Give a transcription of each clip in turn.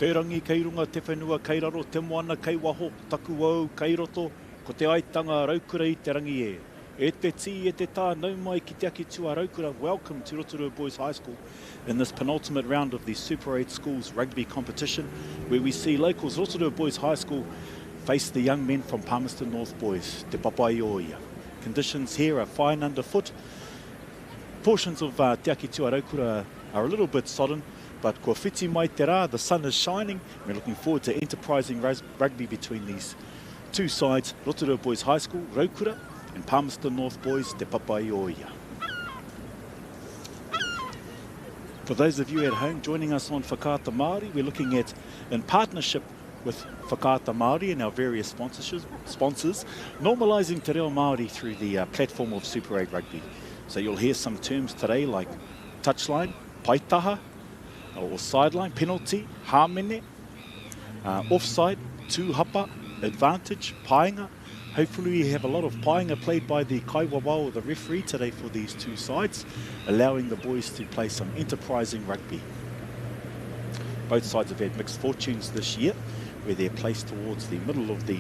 Kei rangi, kei runga, te whenua, kei raro, te moana, kei waho, taku au, kei roto, ko te aitanga raukura I te rangi e. E te ti, e te tā, nau mai ki te aki tua raukura. Welcome to Rotorua Boys High School in this penultimate round of the Super 8 Schools Rugby competition, where we see locals Rotorua Boys High School face the young men from Palmerston North Boys, Te Papaioia. Conditions here are fine underfoot. Portions of Te Aki Tua Raukura are a little bit sodden, but kua whiti mai te rā, the sun is shining. We're looking forward to enterprising rugby between these two sides, Rotorua Boys High School, Raukura, and Palmerston North Boys, Te Papaioia. For those of you at home joining us on Whakaata Māori, we're looking at, in partnership with Whakaata Māori and our various sponsors, normalising te reo Māori through the platform of Super 8 Rugby. So you'll hear some terms today like touchline, paitaha, or sideline, penalty, hāmene, offside, tūhapa, advantage, painga. Hopefully we have a lot of painga played by the kaiwawa or the referee today for these two sides, allowing the boys to play some enterprising rugby. Both sides have had mixed fortunes this year, where they're placed towards the middle of the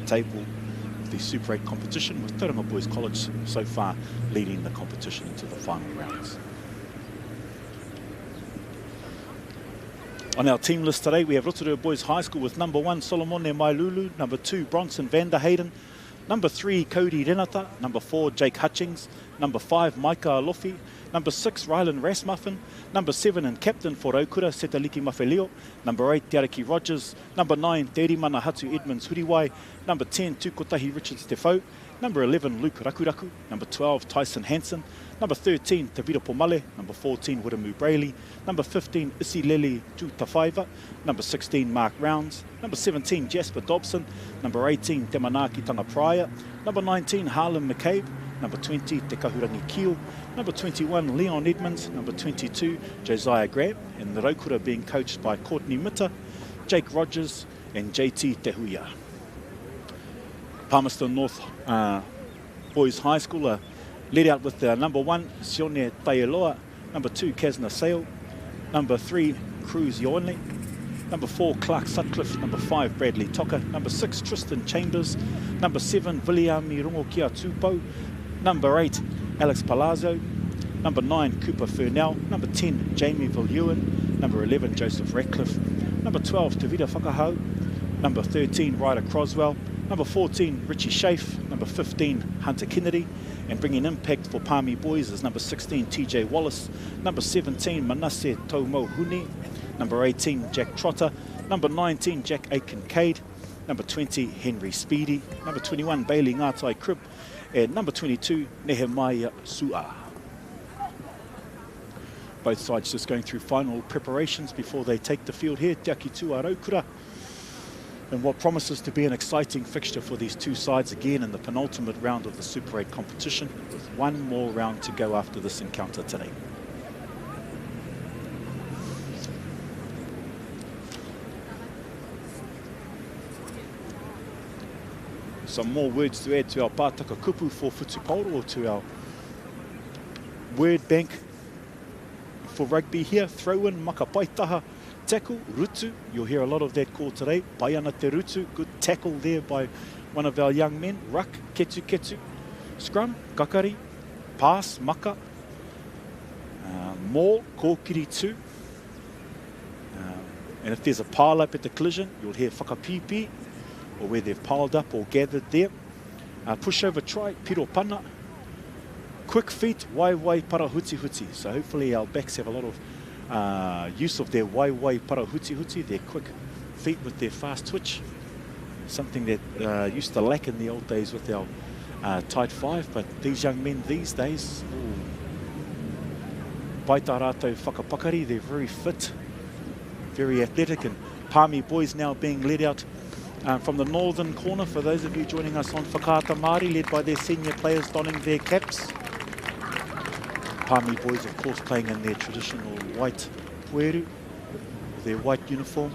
table of the Super 8 competition, with Tauranga Boys College so far leading the competition into the final rounds. On our team list today, we have Rotorua Boys High School with number 1, Solomone Mailulu, number 2, Bronson Vanderhayden, number 3, Cody Renata, number 4, Jake Hutchings, number 5, Maika Alofi, number 6, Rylan Rasmussen, number 7 and captain for Raukura, Setaliki Mawheleo, number 8, Te Ariki Rogers, number 9, Te Erimana Hatu Edmonds Huriwai, number 10, Tukotahi Richards Tefau, number 11, Luke Rakuraku, number 12, Tyson Hansen, number 13, Tavira Pomale, number 14, Wiramu Brayley, number 15, Isileli Tutawhaiva, number 16, Mark Rounds, number 17, Jasper Dobson, number 18, Te Manaki Tanga Pryor, number 19, Harlan McCabe, number 20, Te Kahurangi Keel, number 21, Leon Edmonds, number 22, Josiah Graham, and the Raukura being coached by Courtney Mitter, Jake Rogers, and JT Tehuia. Palmerston North Boys High School are led out with number 1, Sione Taieloa, number 2, Kasna Sale, number 3, Cruz Ioane, number 4, Clark Sutcliffe, number 5, Bradley Toka, number 6, Tristan Chambers, number 7, Viliami Rongokia Tupou, number 8, Alex Palazzo, number 9, Cooper Furnell, number 10, Jamie Villuin, number 11, Joseph Ratcliffe, number 12, Tavita Whakahau, number 13, Ryder Croswell, number 14, Richie Schaaf, number 15, Hunter Kennedy, and bringing impact for Palmy Boys is number 16, TJ Wallace, number 17, Manasseh Taumohuni, number 18, Jack Trotter, number 19, Jack Aiken-Cade, number 20, Henry Speedy, number 21, Bailey Ngatai Crib, and number 22, Nehemiah Su'a. Both sides just going through final preparations before they take the field here, Te Aki Tua Raukura. And what promises to be an exciting fixture for these two sides again in the penultimate round of the Super 8 competition, with one more round to go after this encounter today. Some more words to add to our pātaka kupu for Whutupōro, or to our word bank for rugby here. Throw in, maka paitaha, tackle, rutu. You'll hear a lot of that call today. Paiana te rutu, good tackle there by one of our young men. Ruck, ketu ketu. Scrum, kakari, pass, maka. Maul, kōkiri tū. And if there's a pile up at the collision, you'll hear whakapipi, or where they've piled up or gathered there. Push over try, piro pana. Quick feet, wai para huti huti. So hopefully our backs have a lot of use of their wai para huti huti, their quick feet with their fast twitch. Something that used to lack in the old days with our tight five, but these young men these days, paita rātou whakapakari, they're very fit, very athletic, and Palmy Boys now being led out from the northern corner, for those of you joining us on Whakaata Māori, led by their senior players donning their caps. Palmy Boys, of course, playing in their traditional white pueru, their white uniform.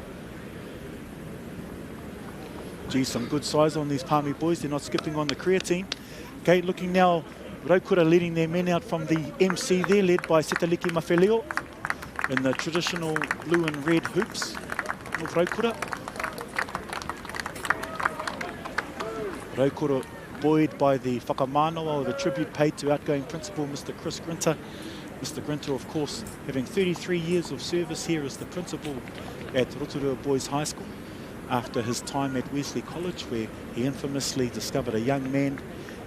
Gee, some good size on these Palmy Boys. They're not skipping on the creatine. Okay, looking now, Raukura leading their men out from the MC there, led by Setaliki Mawheleo in the traditional blue and red hoops. of Rotorua. Rotorua buoyed by the whakamanoa or the tribute paid to outgoing principal Mr. Chris Grinter. Mr. Grinter, of course, having 33 years of service here as the principal at Rotorua Boys High School after his time at Wesley College, where he infamously discovered a young man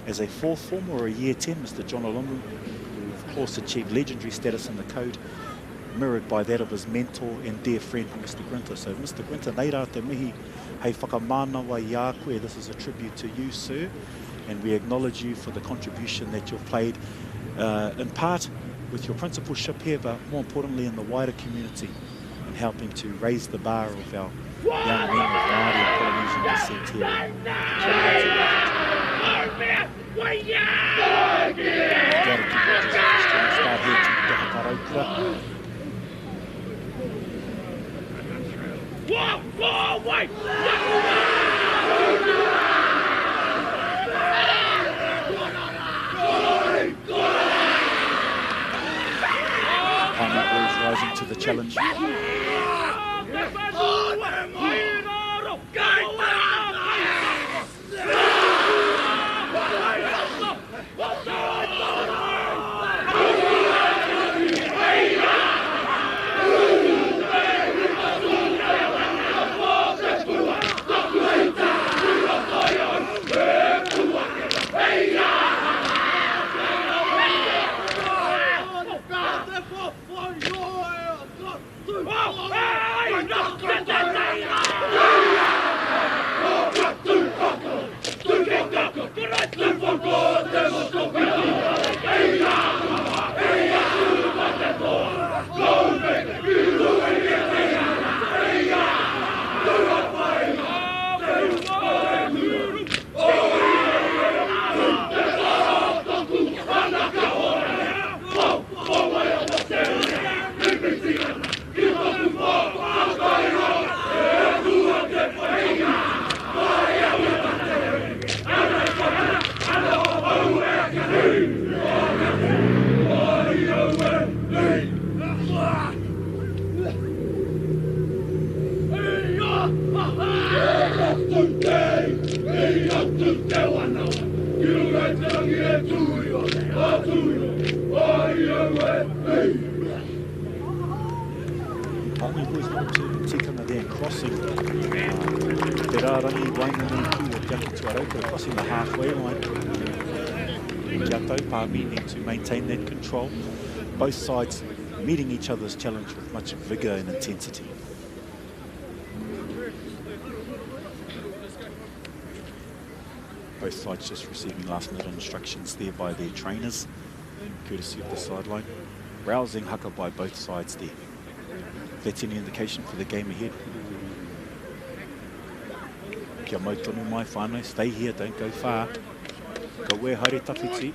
as a fourth form or a year 10, Mr. John Olongu, who of course achieved legendary status in the code, mirrored by that of his mentor and dear friend, Mr. Grinter. So, Mr. Grinter, nei rā te mihi, hei whakamanawa i a koe. This is a tribute to you, sir, and we acknowledge you for the contribution that you've played, in part with your principalship here, but more importantly in the wider community, in helping to raise the bar of our young men of Māori and Polynesian descent here. Start here to Rotorua. Rising to the challenge. Crossing the halfway line. Needing to maintain that control. Both sides meeting each other's challenge with much vigour and intensity. Both sides just receiving last-minute instructions there by their trainers, courtesy of the sideline. Rousing haka by both sides there. That's any indication for the game ahead. Kia mau tonu mai whānau, stay here, don't go far. Ka ue haere tawhiti.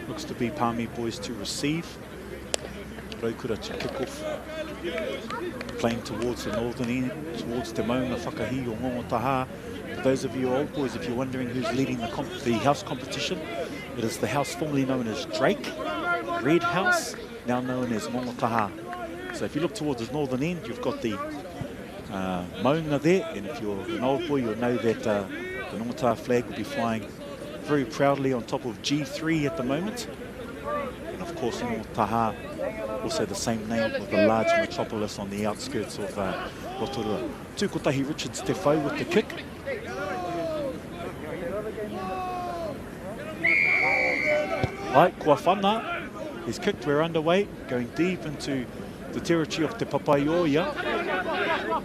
Looks to be Palmy boys to receive. Rotorua to kick off. Playing towards the northern end, towards Te Maunga Whakahi o Ngongotaha. For those of you old boys, if you're wondering who's leading the house competition, it is the house formerly known as Drake, Red House, now known as Ngongotaha. So if you look towards the northern end, you've got the Maunga there, and if you're an old boy, you'll know that the Ngongotaha flag will be flying very proudly on top of G3 at the moment. And of course, Ngongotaha, also the same name of the large metropolis on the outskirts of Rotorua. Tūkotahi Richards te whau with the kick. Right, kua whana. He's kicked, we're underway, going deep into the territory of Te Papaioia.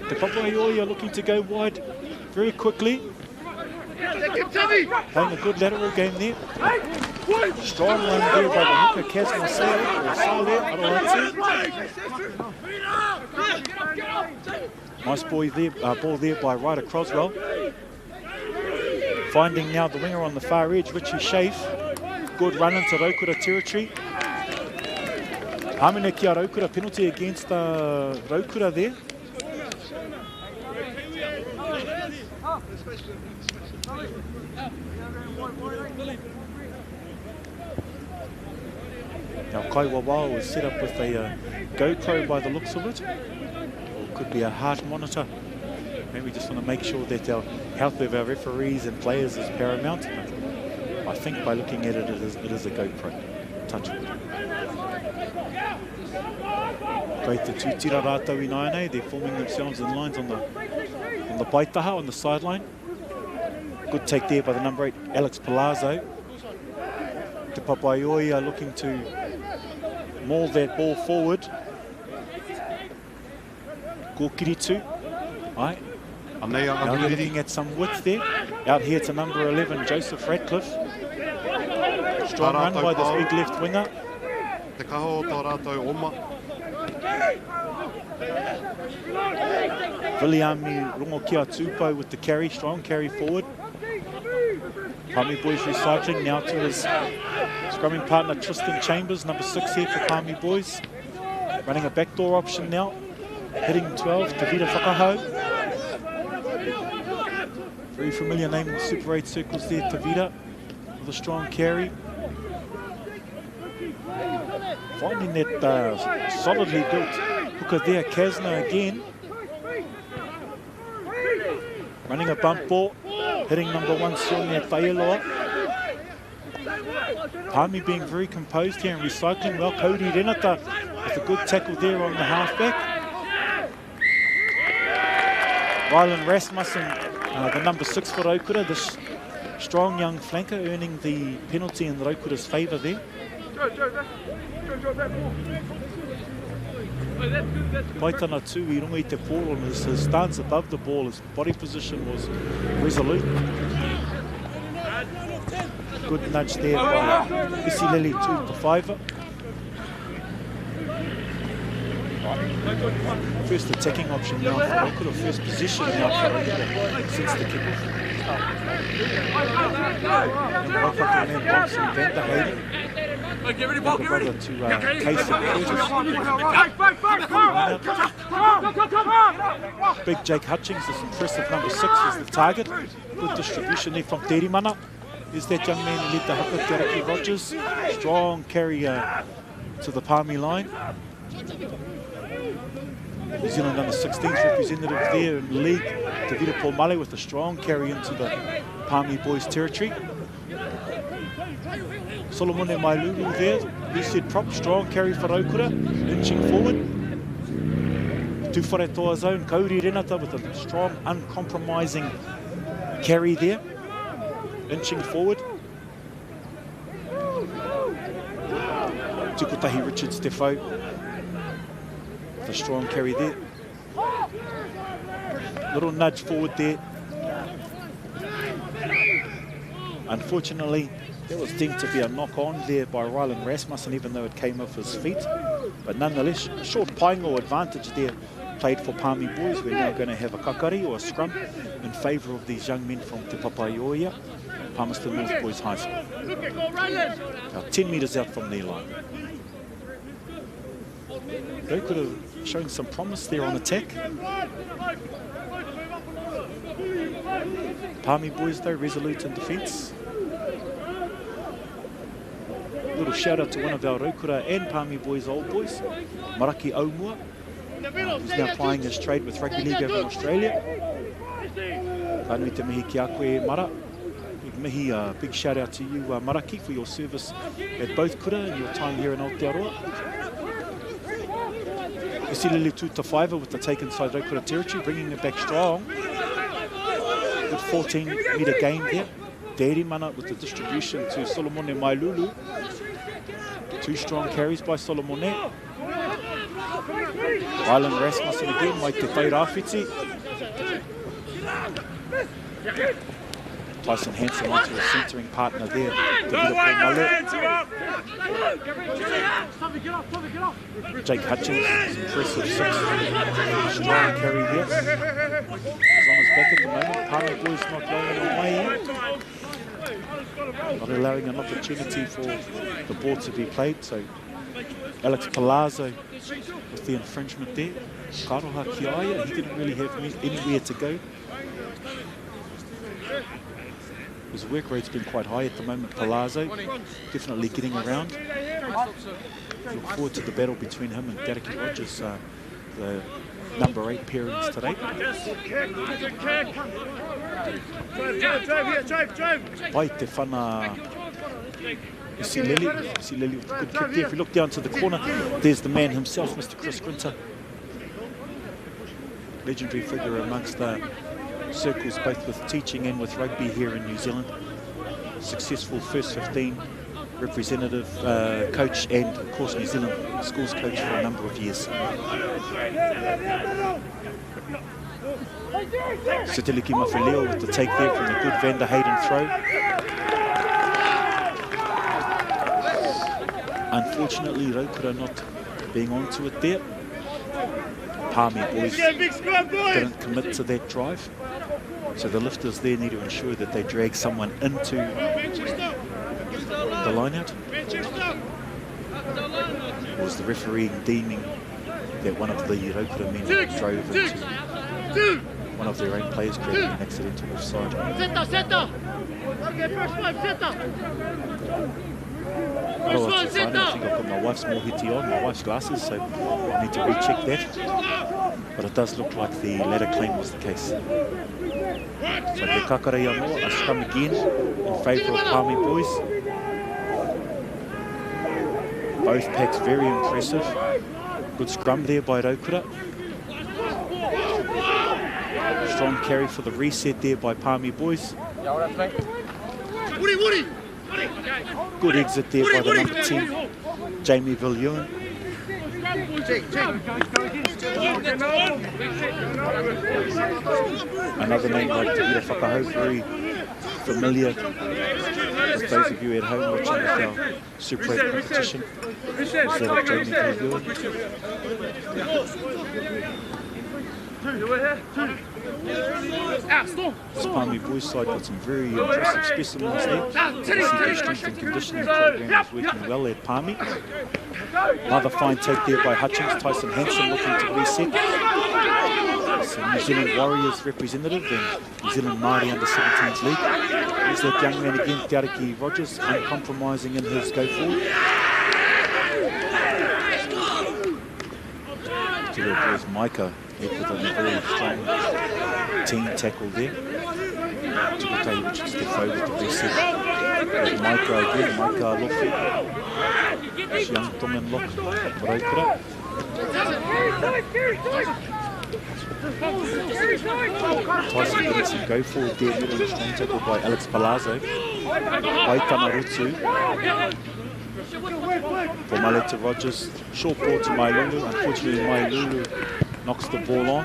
Te Papaioia looking to go wide very quickly. Playing a good lateral game there. Strong one there by the hooker, Kazma Sale, or Sale, I don't know. Nice boy there, ball there by Ryder Croswell. Finding now the winger on the far edge, Richie Schaaf. Good run into Rotorua territory. Hamene kia Rotorua, penalty against Rotorua there. Now Kaiwawa was set up with a GoPro by the looks of it, or could be a heart monitor. Maybe just want to make sure that our health of our referees and players is paramount. But I think by looking at it, it is a GoPro. Touch wood. Great to tūtira rātou I nāianei. They're forming themselves in lines on the paitaha, on the sideline. Good take there by the number 8, Alex Palazzo. Te Papaioia looking to maul that ball forward. Gōkiritu. Right. Now you're looking at some width there. Out here to number 11, Joseph Ratcliffe. Strong run by this big left winger. Te kaho tō rātou oma. Viliami Rongokia Tupou with the carry, strong carry forward. Palmy Boys recycling now to his scrumming partner Tristan Chambers, number 6 here for Palmy Boys. Running a backdoor option now. Hitting 12, Tavita Whakahau. Very familiar name in the Super 8 circles there, Tavita, with a strong carry. Finding that solidly built hooker there, Kasna again. Running a bump ball, hitting number 1, Sonia Tailoa. Palmy being very composed here and recycling well. Cody Renata with a good tackle there on the halfback. Rylan Rasmussen, the number 6 for Rotorua, this strong young flanker, earning the penalty in Rotura's favour there. Paitana tū I runga I te pōro, and his stance above the ball, his body position was resolute. Good nudge there by Isileli to the 5. First attacking option now for Rotorua, first position now for Rotorua since the kickoff. Waipaka man Bobson Vander Hayden. Younger brother to Case and Curtis. Big Jake Hutchings, this impressive number 6 is the target. Good distribution there from Terimana. Is that young man who led the hooker, Teraki Rogers. Strong carry to the Palmy line. New Zealand under 16s representative there in the league, Tavita Paumale with a strong carry into the Palmy Boys territory. Solomone Mailulu there, he said prop, strong carry for Rotorua, inching forward. Tūwhare toa zone, Kauri Renata with a strong, uncompromising carry there, inching forward. Tukutahi Richards Defo. A strong carry there. Little nudge forward there. Unfortunately, there was deemed to be a knock on there by Rylan Rasmussen, even though it came off his feet. But nonetheless, short paingo advantage there played for Palmy Boys. We're now going to have a kakari or a scrum in favour of these young men from Te Papaioia, Palmerston North Boys High School. About 10 metres out from their line. They could have shown some promise there on attack. Palmy Boys though, resolute in defence. Little shout out to one of our Rotorua and Palmy Boys old boys, Maraki Aumua, who's now plying his trade with Rugby League over in Australia. Kānui te mihi ki a koe, Mara. Big mihi, big shout out to you, Maraki, for your service at both kura and your time here in Aotearoa. Isilili Tūtawhaiva with the take inside Rotorua territory, bringing it back strong. Good 14-metre gain there. Terimana with the distribution to Solomone Mailulu. 2 strong carries by Solomone. Rylan Rasmussen again, Mai Te Tai Rāwhiti. Tyson Hanson onto a centering partner there. Jake Hutchins, impressive 6. Strong carry there. He's on his back at the moment. Palmy Boys not going away yet. Not allowing an opportunity for the ball to be played. So Alex Palazzo with the infringement there. Karoha Kiaia, he didn't really have anywhere to go. His work rate's been quite high at the moment, Palazzo. Definitely getting around. Look forward to the battle between him and Dereki Rogers, the number 8 pairings today. Pai te whana Lily with a good kick there. If you look down to the corner, there's the man himself, Mr. Chris Grinter. Legendary figure amongst the circles, both with teaching and with rugby here in New Zealand. Successful first 15 representative coach and, of course, New Zealand schools coach for a number of years. Sitiliki Mawheleo with the take there from the good Van der Hayden throw. Unfortunately, Rotorua not being onto it there. Palmy boys didn't commit to that drive. So the lifters there need to ensure that they drag someone into the line-out. Was the referee deeming that one of the Rotorua men drove into one of their own players, creating an accidental offside. Oh, I think I've got my wife's mohiti on, my wife's glasses, so I need to recheck that. But it does look like the latter claim was the case. So the Kakarei Anoa, a scrum again in favour of Palmy boys. Both packs very impressive. Good scrum there by Rotorua. Strong carry for the reset there by Palmy boys. Good exit there by the number 10, Jamie Viljoen. Another name like Tavira Whakahau, very familiar with those of you at home watching with our Super 8 competition. Is that of Jamie Viljoen? This Palmy boys side got some very impressive specimens there. You see their strength and conditioning program is working well at Palmy. Another fine take there by Hutchings. Tyson Hanson looking to reset. So New Zealand Warriors representative and New Zealand Māori under 17s league. Here's that young man again, Dereki Rogers, uncompromising in his go forward. To the boys, Micah with a very strong team tackle there. Tukutai Richards to throw with the reset. With Micah again, Micah Lofi. This young Tongan lock for Rotorua. Tyson getting some go forward there, really strong tackle by Alex Palazzo. Waitana Rutu. Pomale to Rogers, short ball to Mailulu. Unfortunately, Mailulu knocks the ball on.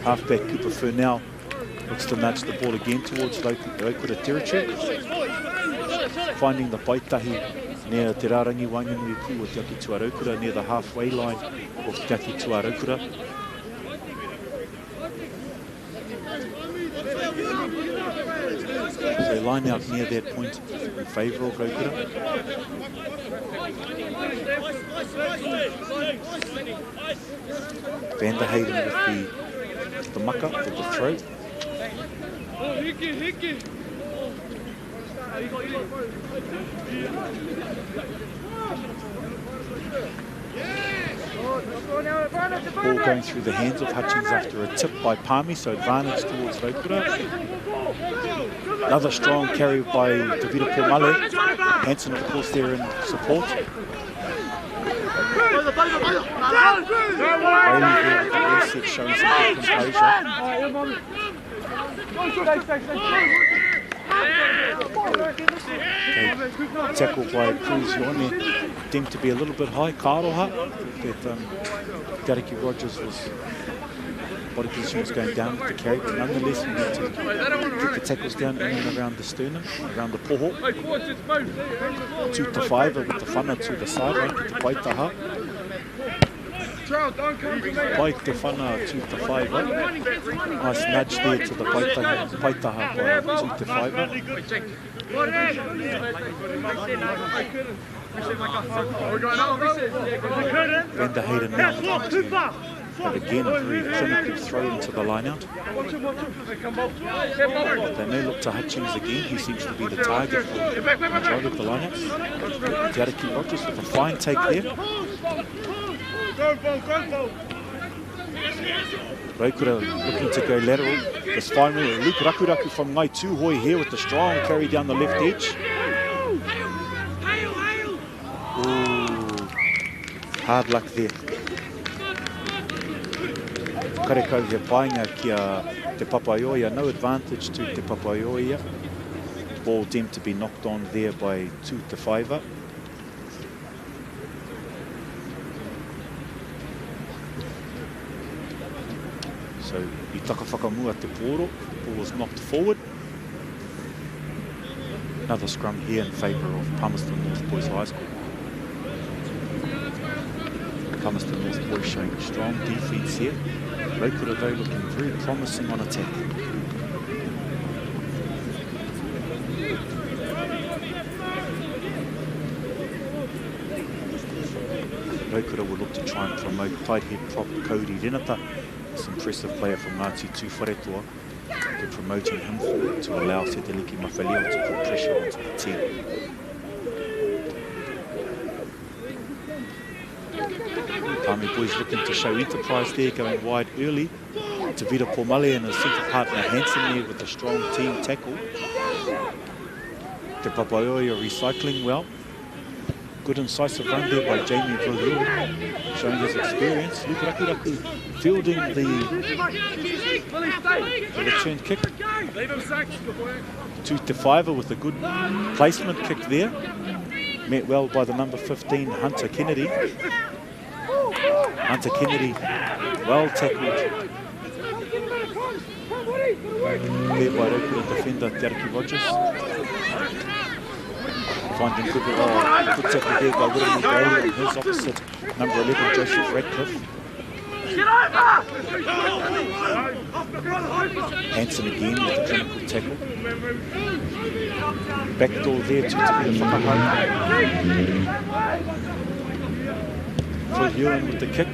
Halfback Cooper Furnell looks to nudge the ball again towards Rotorua territory. Finding the Paitahi near Te Rarangi Wanganui Pū o Te Aki Tua Rotorua, near the halfway line of Te Aki Tua Rotorua. So they line out near that point in favour of Rotorua. Van der Hayden with the muck up, with the throw. Ball going through the hands of Hutchings after a tip by Palmy, so advantage towards Rotorua. Another strong carry by Tavira Pomale. Hanson, of course, there in support. Bailey there at the reset, showing some good composure. Okay, tackled by Cruz Yone, deemed to be a little bit high. Karoha, that Dereki Rogers was, body position was going down with the carry, but nonetheless we need to get the tackles down in and around the sternum, around the poho. 2 to 5 with the whana to the sideline, to Paitaha. Pai te whana 2 to 5. Nice nudge there to the Paitaha by 2 to 5. Van der Hayden now But again, a very clinical throw into the line-out. They may look to Hutchings again. He seems to be the target for the majority of the line-outs. Te Ariki Rogers with a fine take there. Rotorua looking to go lateral. This finally, Luke Rakuraku from Ngai Tūhoi here with the strong carry down the left edge. Ooh, hard luck there. Karekau he painga kia Te Papaioia, no advantage to Te Papaioia. Ball deemed to be knocked on there by Tu Te Whaiva. So I taka whakamua te pōro, the ball was knocked forward. Another scrum here in favour of Palmerston North Boys High School. Palmerston North Boys showing strong defence here. Rotorua though looking very promising on attack. Rotorua will look to try and promote tight head prop Cody Renata. This impressive player from Ngāti Tūwharetua. They're promoting him forward to allow Seteliki Mawhaleo to put pressure onto the team. Palmy boys looking to show enterprise there, going wide early. Tavita Pomale and his centre partner Hansen there with a strong team tackle. Te Papaioia recycling well. Good incisive run there by Jamie Villieu, showing his experience. Luke Rakuraku fielding the return kick. Tu Te Whaiva with a good placement kick there. Met well by the number 15, Hunter Kennedy. Hunter Kennedy, well tackled there by Rotorua defender Te Ariki Rogers. Finding good tackle there by William Bailey on his opposite, number 11, Joseph Radcliffe. Hansen again with a clinical tackle. Backdoor there to Tavita Whakahau. Phil Ewan with the kick.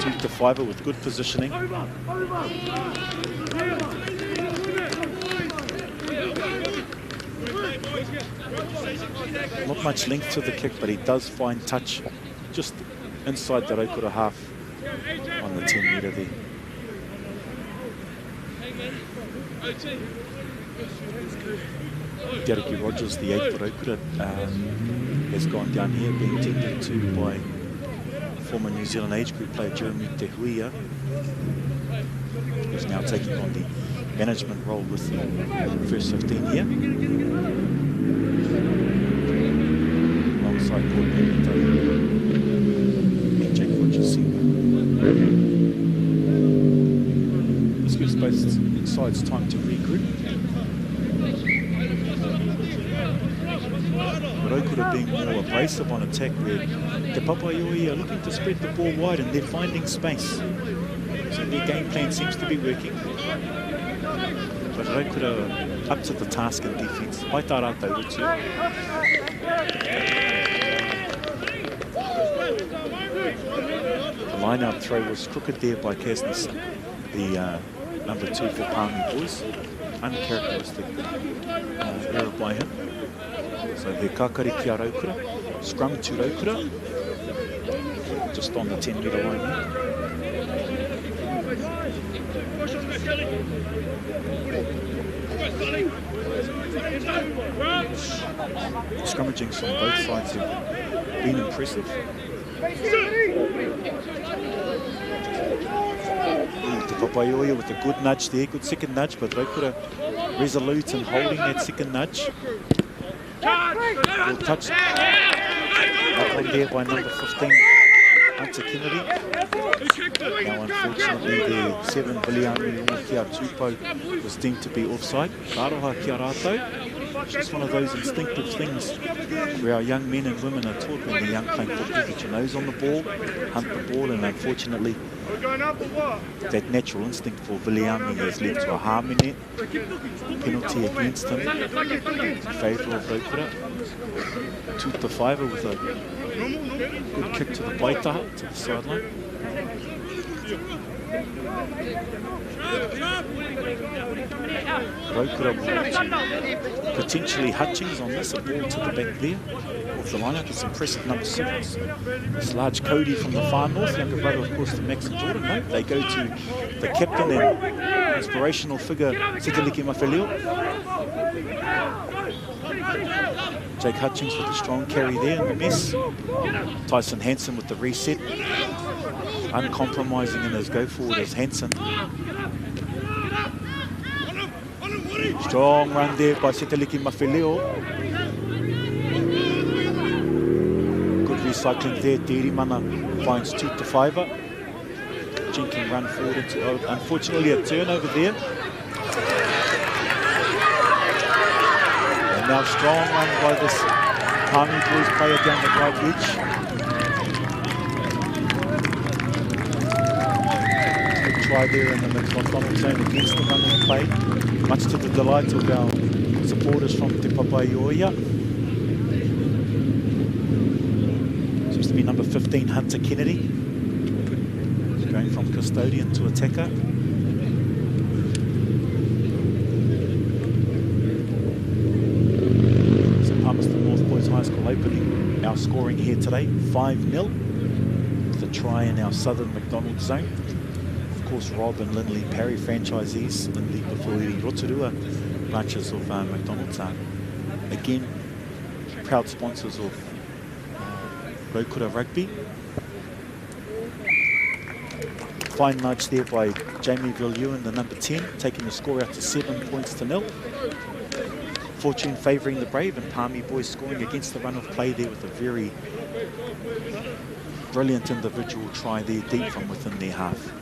Tu Te Whaiva with good positioning. Not much length to the kick, but he does find touch just inside the Rotorua half on the 10 metre there. Te Ariki Rogers, the 8 for Rotorua, has gone down here, being tended to by former New Zealand age group player Jeremy Te Huia, who's now taking on the management role with the first 15 here. Alongside Paul Pemberton and Jake Rogers Senior. This gives both sides time to regroup. Rotorua being more abrasive on attack, where Te Papaioia are looking to spread the ball wide and they're finding space. So their game plan seems to be working. But Rotorua up to the task in defence. Pai tā rātou utu. The line-out throw was crooked there by Kasnis, the number 2 for Palmy Boys. Uncharacteristic error by him. So the kakari kia Rotorua, scrum to Rotorua, just on the 10 metre line here. Scrummaging from both sides have been impressive. Te Papaioia with a good nudge there, good second nudge, but Rotorua resolute in holding that second nudge. Well touched. Not on there by number 15, Hunter Kennedy. Now unfortunately the 7 Viliami Kia Tūpo was deemed to be offside. Karoha kia rātou. It's just one of those instinctive things where our young men and women are taught when they're young playing football, get your nose on the ball, hunt the ball, and unfortunately that natural instinct for Viliami has led to a harm in it. Penalty against him in favour of Rotorua. Tuta Fiver with a good kick to the baitaha, to the sideline. Rotorua ball to potentially Hutchings on this, a ball to the back there of the lineup. It's impressive number 6. This large Cody from the far north, younger brother of course to Max and Jordan. No, they go to the captain and inspirational figure Sitaliki Mawheleo. Jake Hutchings with a strong carry there in the mess. Tyson Hansen with the reset. Uncompromising in his go forward as Hansen. Strong run there by Sitaliki Mawheleo. Good recycling there. Tirimana finds Tuta Fiver. Jinking run forward into, unfortunately, a turnover there. And now strong run by this Palmy Boys player down the right edge. Good try there in the McDonald zone against the run of play. Much to the delight of our supporters from Te Papaioia. Seems to be number 15, Hunter Kennedy. He's going from custodian to attacker. So Palmerston North Boys High School opening our scoring here today, 5-0. With a try in our southern McDonald zone. Of course, Rob and Lindley Parry franchisees, Lindley before the Rotorua branches of McDonald's are again proud sponsors of Rotorua Rugby. Fine nudge there by Jamie Villieu, the number 10, taking the score out to 7-0. Fortune favouring the Brave, and Palmy Boys scoring against the run of play there with a very brilliant individual try there deep from within their half.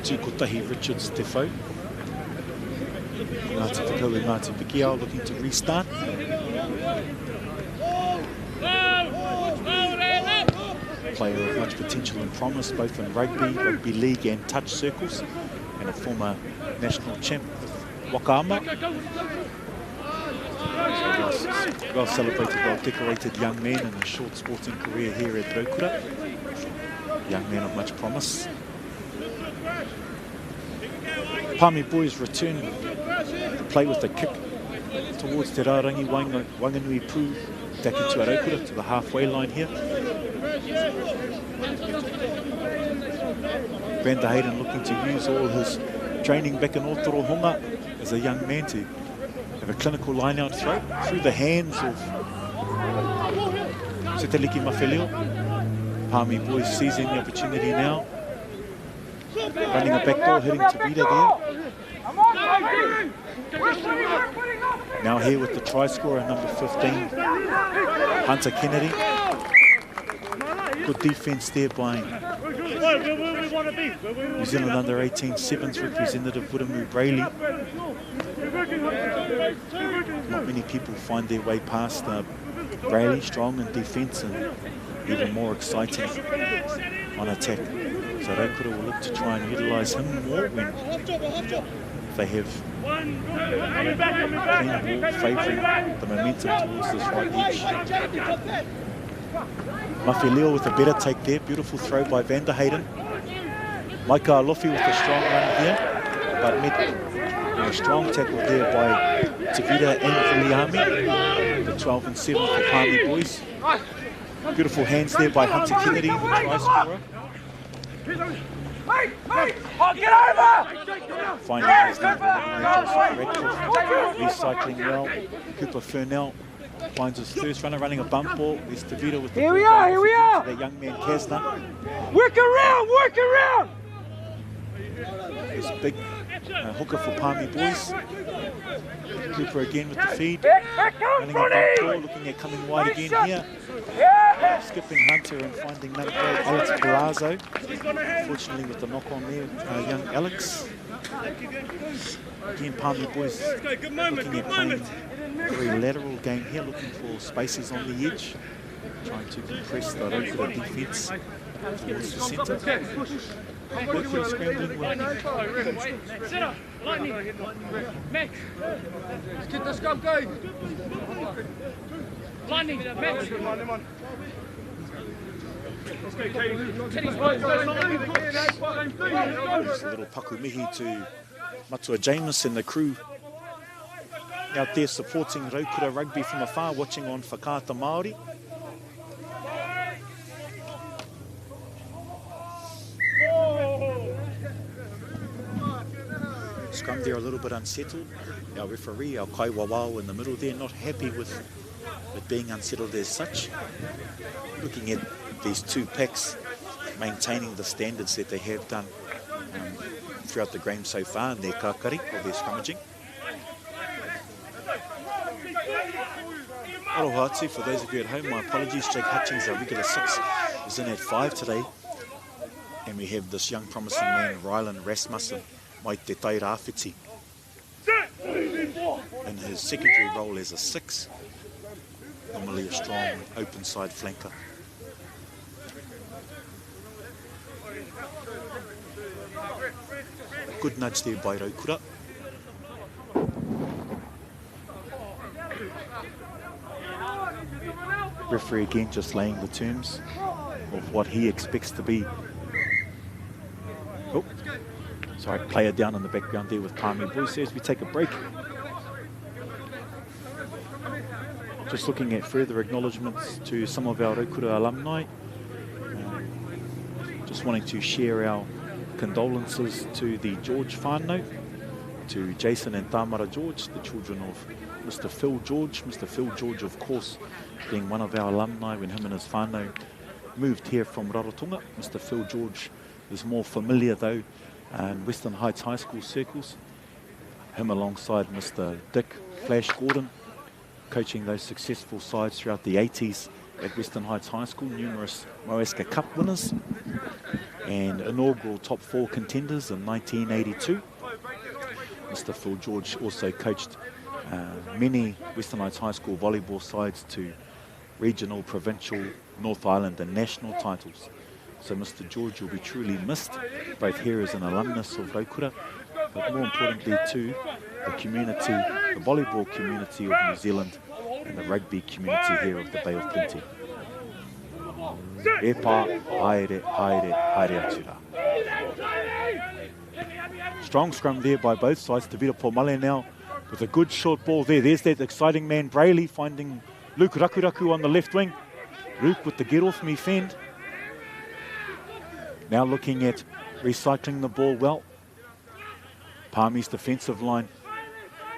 Tukotahi Richards Defoe. Ngāti Whakau e Ngāti Wikiao looking to restart. Player of much potential and promise, both in rugby league and touch circles, and a former national champ with Wakaama. Well celebrated, well decorated young man in a short sporting career here at Rotorua. Young man of much promise. Palmy Boys return to play with a kick towards Te Rārangi Wanganui Pū, back into Rotorua to the halfway line here. Van der Hayden looking to use all his training back in Otorohonga as a young man to have a clinical line-out throw through the hands of Sitaliki Mawheleo. Palmy Boys seizing the opportunity now. Running a backdoor, hitting Tavita there. Now here with the try scorer, number 15, Hunter Kennedy. Good defence there by New Zealand under-18 sevens representative Wuramu Brayley. Not many people find their way past Brayley, strong in defence and even more exciting on attack. So Rotorua will look to try and utilise him more when they have clean ball favouring the momentum towards this right edge. Mawheleo with a better take there, beautiful throw by Van der Hayden. Maika Alofi with a strong run here, but met a strong tackle there by Tavita and Viliami, the 12 and 7 for Palmy Boys. Beautiful hands there by Hunter Kennedy, the try scorer. Get over! Finding his number, recycling well. Cooper Furnell finds his first runner, running a bump ball. There's Tavita with the Here we are! That young man Kasna. Work around! This big hooker for Palmy Boys. Cooper again with the feed. Running a bump ball, looking at coming wide again here. Skipping Hunter and finding number 8, Alex Palazzo. Unfortunately with the knock on there, young Alex. Again, Palmy Boys looking at playing a very lateral game here, looking for spaces on the edge. Trying to compress the Rotorua defence towards the centre. Rotorua scrambling well. Get the scrum going. Lightning, Max. Just a little pakumihi to Matua James and the crew out there supporting Rotorua Rugby from afar, watching on Whakaata Māori. Scrum there a little bit unsettled. Our referee, our Kai Wawao in the middle there, not happy with it being unsettled as such. Looking at these two packs maintaining the standards that they have done throughout the game so far in their kakari or their scrummaging. Arohatu, for those of you at home, my apologies. Jake Hutchings, our regular 6, is in at 5 today. And we have this young promising man, Rylan Rasmussen, mai te tai rāwhiti, in his secondary role as a 6, normally a strong open side flanker. Good nudge there by Rotorua. Referee again just laying the terms of what he expects to be. Oh, sorry, player down in the background there with Palmy Boys as we take a break. Just looking at further acknowledgements to some of our Rotorua alumni. Just wanting to share our condolences to the George whānau, to Jason and Tamara George, the children of Mr. Phil George. Mr. Phil George, of course, being one of our alumni when him and his whānau moved here from Rarotonga. Mr. Phil George is more familiar, though, in Western Heights High School circles. Him alongside Mr. Dick Flash Gordon, coaching those successful sides throughout the 80s at Western Heights High School, numerous Moeska Cup winners and inaugural top 4 contenders in 1982. Mr. Phil George also coached many Western Heights High School volleyball sides to regional, provincial, North Island and national titles. So Mr. George will be truly missed, both here as an alumnus of Rotorua, but more importantly too, the community, the volleyball community of New Zealand and the rugby community here of the Bay of Plenty. E pā, haere, haere, haere atu rā. Strong scrum there by both sides. Te Vira Pomale now with a good short ball there. There's that exciting man, Brayley, finding Luke Rakuraku on the left wing. Luke with the get off me fend. Now looking at recycling the ball well. Palmy's defensive line,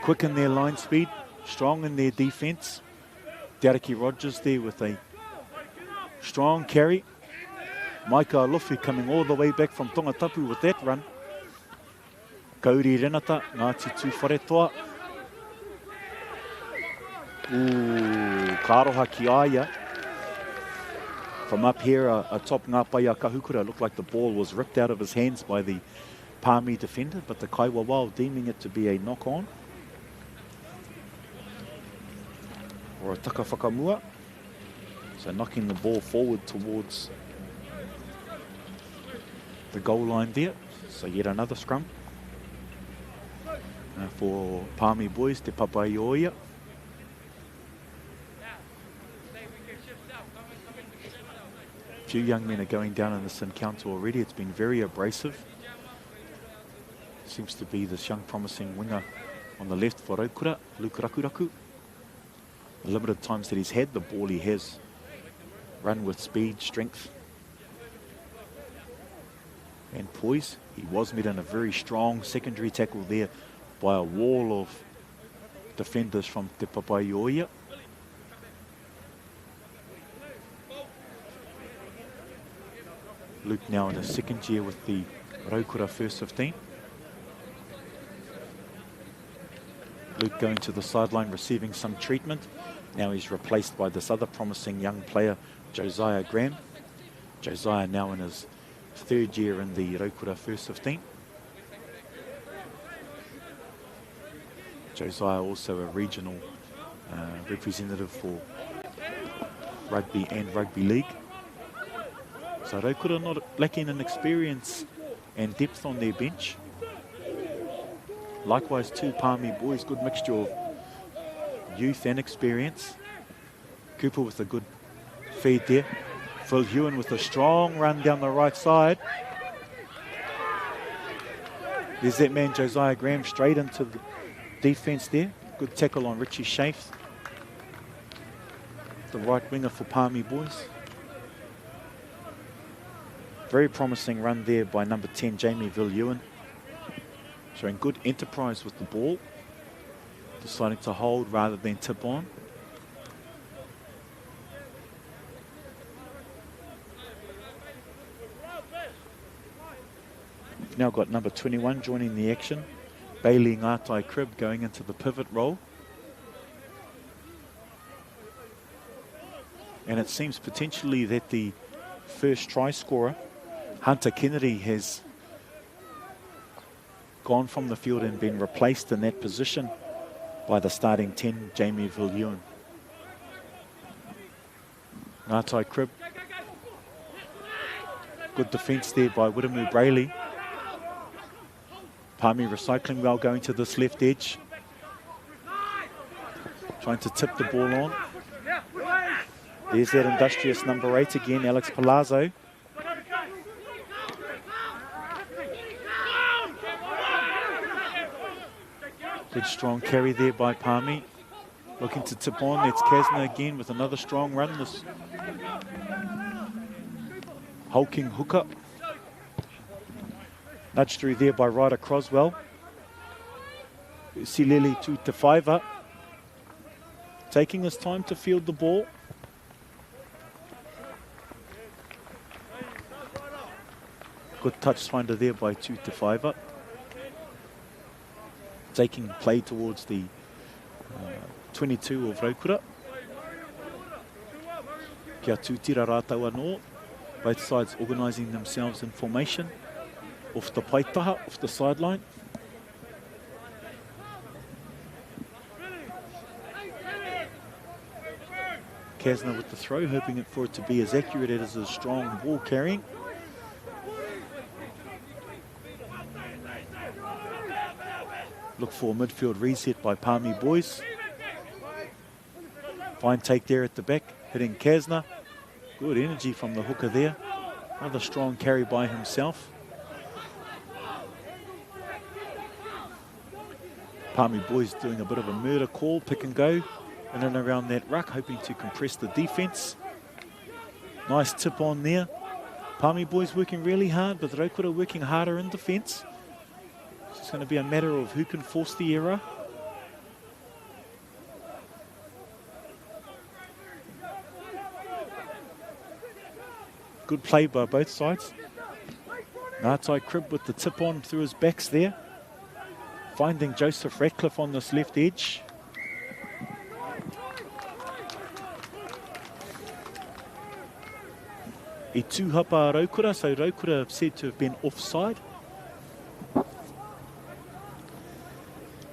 quick in their line speed, strong in their defence. Dereki Rogers there with a strong carry. Maika Alufi coming all the way back from Tongatapu with that run. Kauri Renata, Ngāti Tūwharetoa. Karoha ki aia. From up here, atop Ngāpaia Kahukura, looked like the ball was ripped out of his hands by the Palmy defender, but the Kaiwawao deeming it to be a knock-on. Or a taka whakamua. So knocking the ball forward towards the goal line there. So yet another scrum for Palmy Boys, Te Papaioia. A few young men are going down in this encounter already. It's been very abrasive. Seems to be this young promising winger on the left for Rotorua, Luke Rakuraku. The limited times that he's had the ball, he has run with speed, strength and poise. He was met in a very strong secondary tackle there by a wall of defenders from Te Papaioia. Luke now in his second year with the Rotorua first 15. Luke going to the sideline, receiving some treatment. Now he's replaced by this other promising young player, Josiah Graham. Josiah now in his 3rd year in the Rotorua first 15. Josiah also a regional representative for rugby and rugby league. So Rotorua not lacking in experience and depth on their bench. Likewise too, Palmy Boys, good mixture of youth and experience. Cooper with a good feed there. Phil Ewan with a strong run down the right side. There's that man Josiah Graham straight into the defence there. Good tackle on Richie Shafes, the right winger for Palmy Boys. Very promising run there by number 10, Jamie Vilhuan. Showing good enterprise with the ball. Deciding to hold rather than tip on. We've now got number 21 joining the action. Bailey Ngatai Crib going into the pivot role. And it seems potentially that the first try scorer, Hunter Kennedy, has gone from the field and been replaced in that position by the starting 10, Jamie Vilhuan. Ngatai Crib. Good defence there by Wiremu Brayley. Palmy recycling well, going to this left edge. Trying to tip the ball on. There's that industrious number 8 again, Alex Palazzo. Good strong carry there by Palmy. Looking to tip on, that's Kasna again with another strong run. This hulking hooker. Nudged through there by Ryder Croswell. Silili Tutafaiva. Taking his time to field the ball. Good touch finder there by Tutafaiva. Taking play towards the 22 of Rotorua. Kia tūtira rātou anō. Both sides organising themselves in formation. Off the paitaha, off the sideline. Kasna with the throw, hoping for it to be as accurate as a strong ball carrying. Look for midfield reset by Palmy Boys. Fine take there at the back, hitting Kasna. Good energy from the hooker there. Another strong carry by himself. Palmy Boys doing a bit of a murder call, pick and go in and around that ruck, hoping to compress the defence. Nice tip on there. Palmy Boys working really hard, but Rotorua working harder in defence. It's going to be a matter of who can force the error. Good play by both sides. Ngatai Crib with the tip on through his backs there. Finding Joseph Ratcliffe on this left edge. I tūhapa Rotorua, so Rotorua said to have been offside.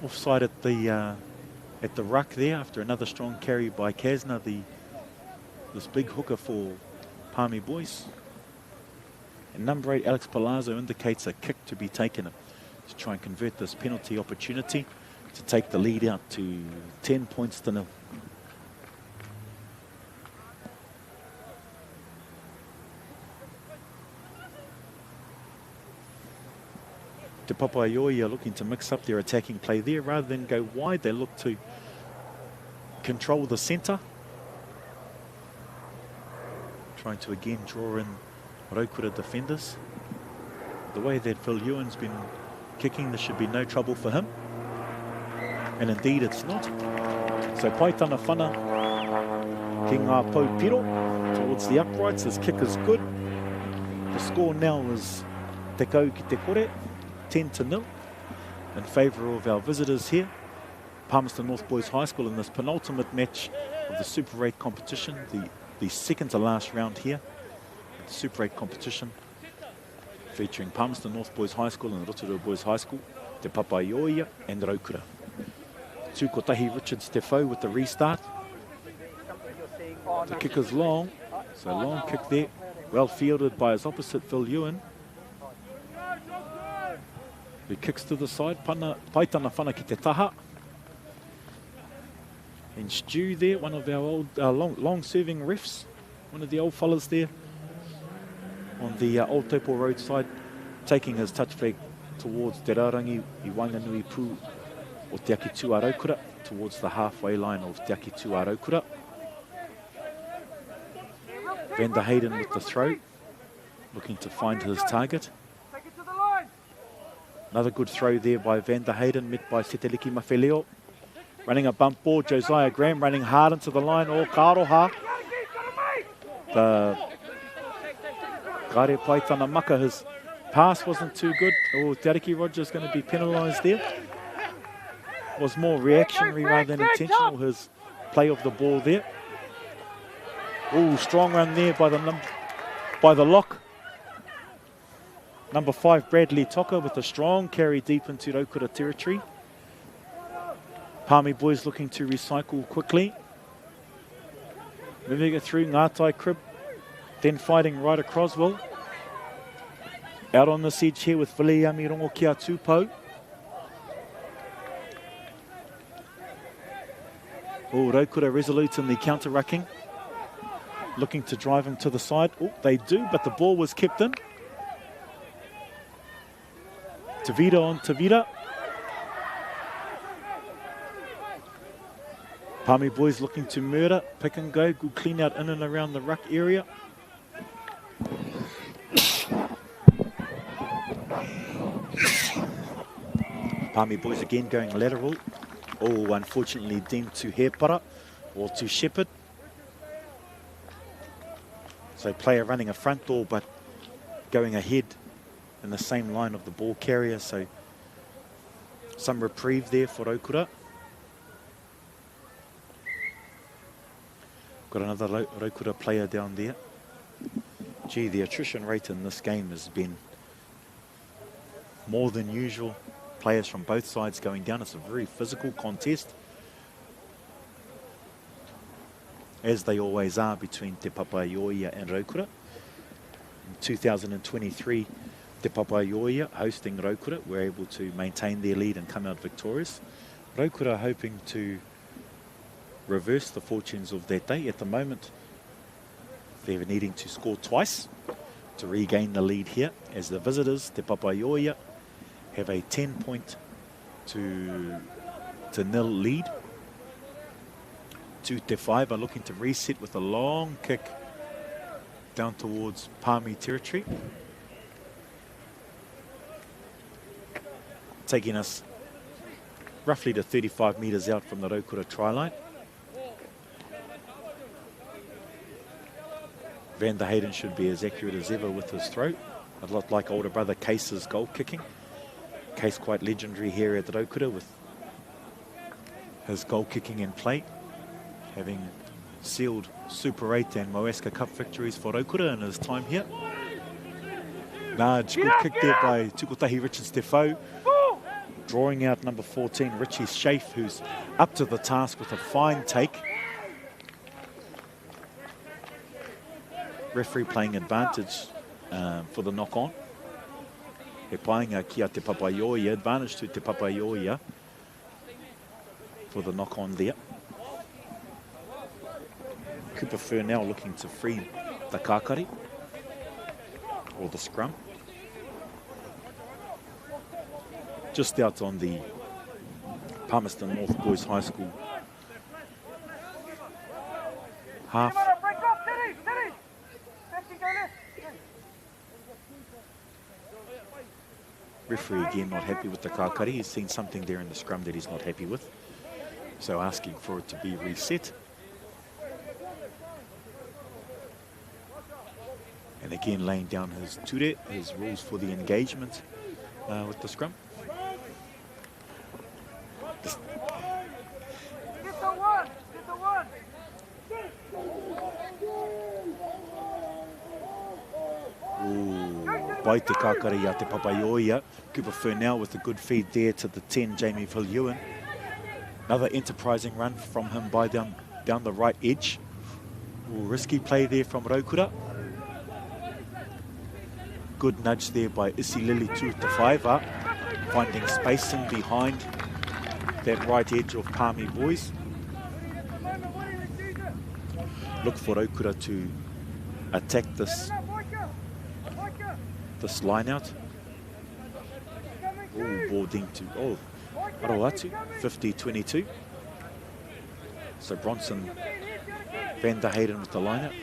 Offside at the ruck there after another strong carry by Kasna, this big hooker for Palmy Boys. And number 8, Alex Palazzo, indicates a kick to be taken to try and convert this penalty opportunity to take the lead out to 10 points to 0. Te Papaioi are looking to mix up their attacking play there. Rather than go wide, they look to control the centre. Trying to again draw in Rotorua defenders. The way that Phil Ewan's been kicking, there should be no trouble for him. And indeed it's not. So Paitana Whana, ki ngā pau piro towards the uprights. His kick is good. The score now is te kau ki te kore, 10-0 in favour of our visitors here. Palmerston North Boys High School in this penultimate match of the Super 8 competition, the second to last round here. The Super 8 competition featuring Palmerston North Boys High School and Rotorua Boys High School, Te Papaioia and Raukura. Tukotahi Richards Te Whau with the restart. The kick is long, so long kick there. Well fielded by his opposite, Phil Ewan. He kicks to the side, Paitana whana ki te taha. And Stu there, one of our old long-serving refs, one of the old fellas there on the Old Taupo roadside, taking his touch flag towards Te Raurangi I Wainganui Pū o Te Aki Tū Raukura, towards the halfway line of Te Aki Tū Raukura. Van der Hayden with the throw, looking to find his target. Another good throw there by Van der Hayden, met by Seteliki Mawheleo. Running a bump ball, Josiah Graham running hard into the line, or Karoha. The Gare Paitana Maka, his pass wasn't too good. Oh, Te Ariki Rogers going to be penalised there. Was more reactionary rather than intentional, his play of the ball there. Oh, strong run there by the lock. Number 5, Bradley Toka, with a strong carry deep into Raukura territory. Palmy boys looking to recycle quickly. Moving it through Ngātai Crib, then fighting right across. Well, out on the siege here with Viliami Rongo Kia Tupou. Oh, Raukura resolute in the counter-rucking. Looking to drive him to the side. Oh, they do, but the ball was kept in. Tavita on Tavita. Palmy boys looking to murder, pick and go, good clean out in and around the ruck area. Palmy boys again going lateral. Oh, unfortunately deemed to hairpara or to shepherd. So player running a front door but going ahead in the same line of the ball carrier. So some reprieve there for Raukura. Got another Raukura player down there. Gee, the attrition rate in this game has been more than usual. Players from both sides going down. It's a very physical contest, as they always are between Te Papaioia and Raukura. In 2023, Te Papaioia hosting Raukura were able to maintain their lead and come out victorious. Raukura hoping to reverse the fortunes of that day. At the moment, they're needing to score twice to regain the lead here, as the visitors, Te Papaioia, have a 10-point to nil lead. Te 5 are looking to reset with a long kick down towards Palmy territory. Taking us roughly to 35 metres out from the Raukura try line. Van der Hayden should be as accurate as ever with his throw. A lot like older brother Case's goal kicking. Case quite legendary here at Raukura with his goal kicking in play, having sealed Super 8 and Moeska Cup victories for Raukura in his time here. Large good kick there by Tukotahi Richards Te Whau. Drawing out number 14, Richie Schaaf, who's up to the task with a fine take. Referee playing advantage for the knock-on. He painga kia Te Papaioia, advantage to Te Papaioia for the knock-on there. Cooper Fur now looking to free the kākari, or the scrum. Just out on the Palmerston North Boys High School half. Referee again not happy with the kākari. He's seen something there in the scrum that he's not happy with, so asking for it to be reset. And again laying down his ture, his rules for the engagement with the scrum. by te kākari a te Papaioia. Cooper Furnell with a good feed there to the 10, Jamie Villuin. Another enterprising run from him by down the right edge. Ooh, risky play there from Rotorua. Good nudge there by Isi Lili Tuatawhaiva, finding spacing behind that right edge of Palmy boys. Look for Rotorua to attack this line out. Oh, ball ding to Aroatu, 50-22. So Bronson Van der Hayden with the line out.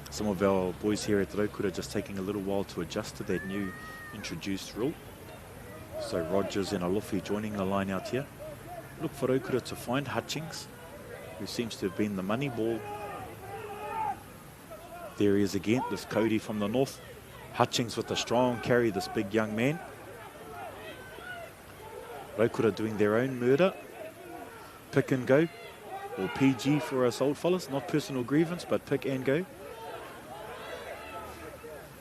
Some of our boys here at Rotorua just taking a little while to adjust to that new introduced rule. So Rogers and Alofi joining the line out here. Look for Rotorua to find Hutchings, who seems to have been the money ball. There he is again, this Cody from the north. Hutchings with a strong carry, this big young man. Rotorua doing their own murder. Pick and go, or PG for us old fellas, not personal grievance, but pick and go.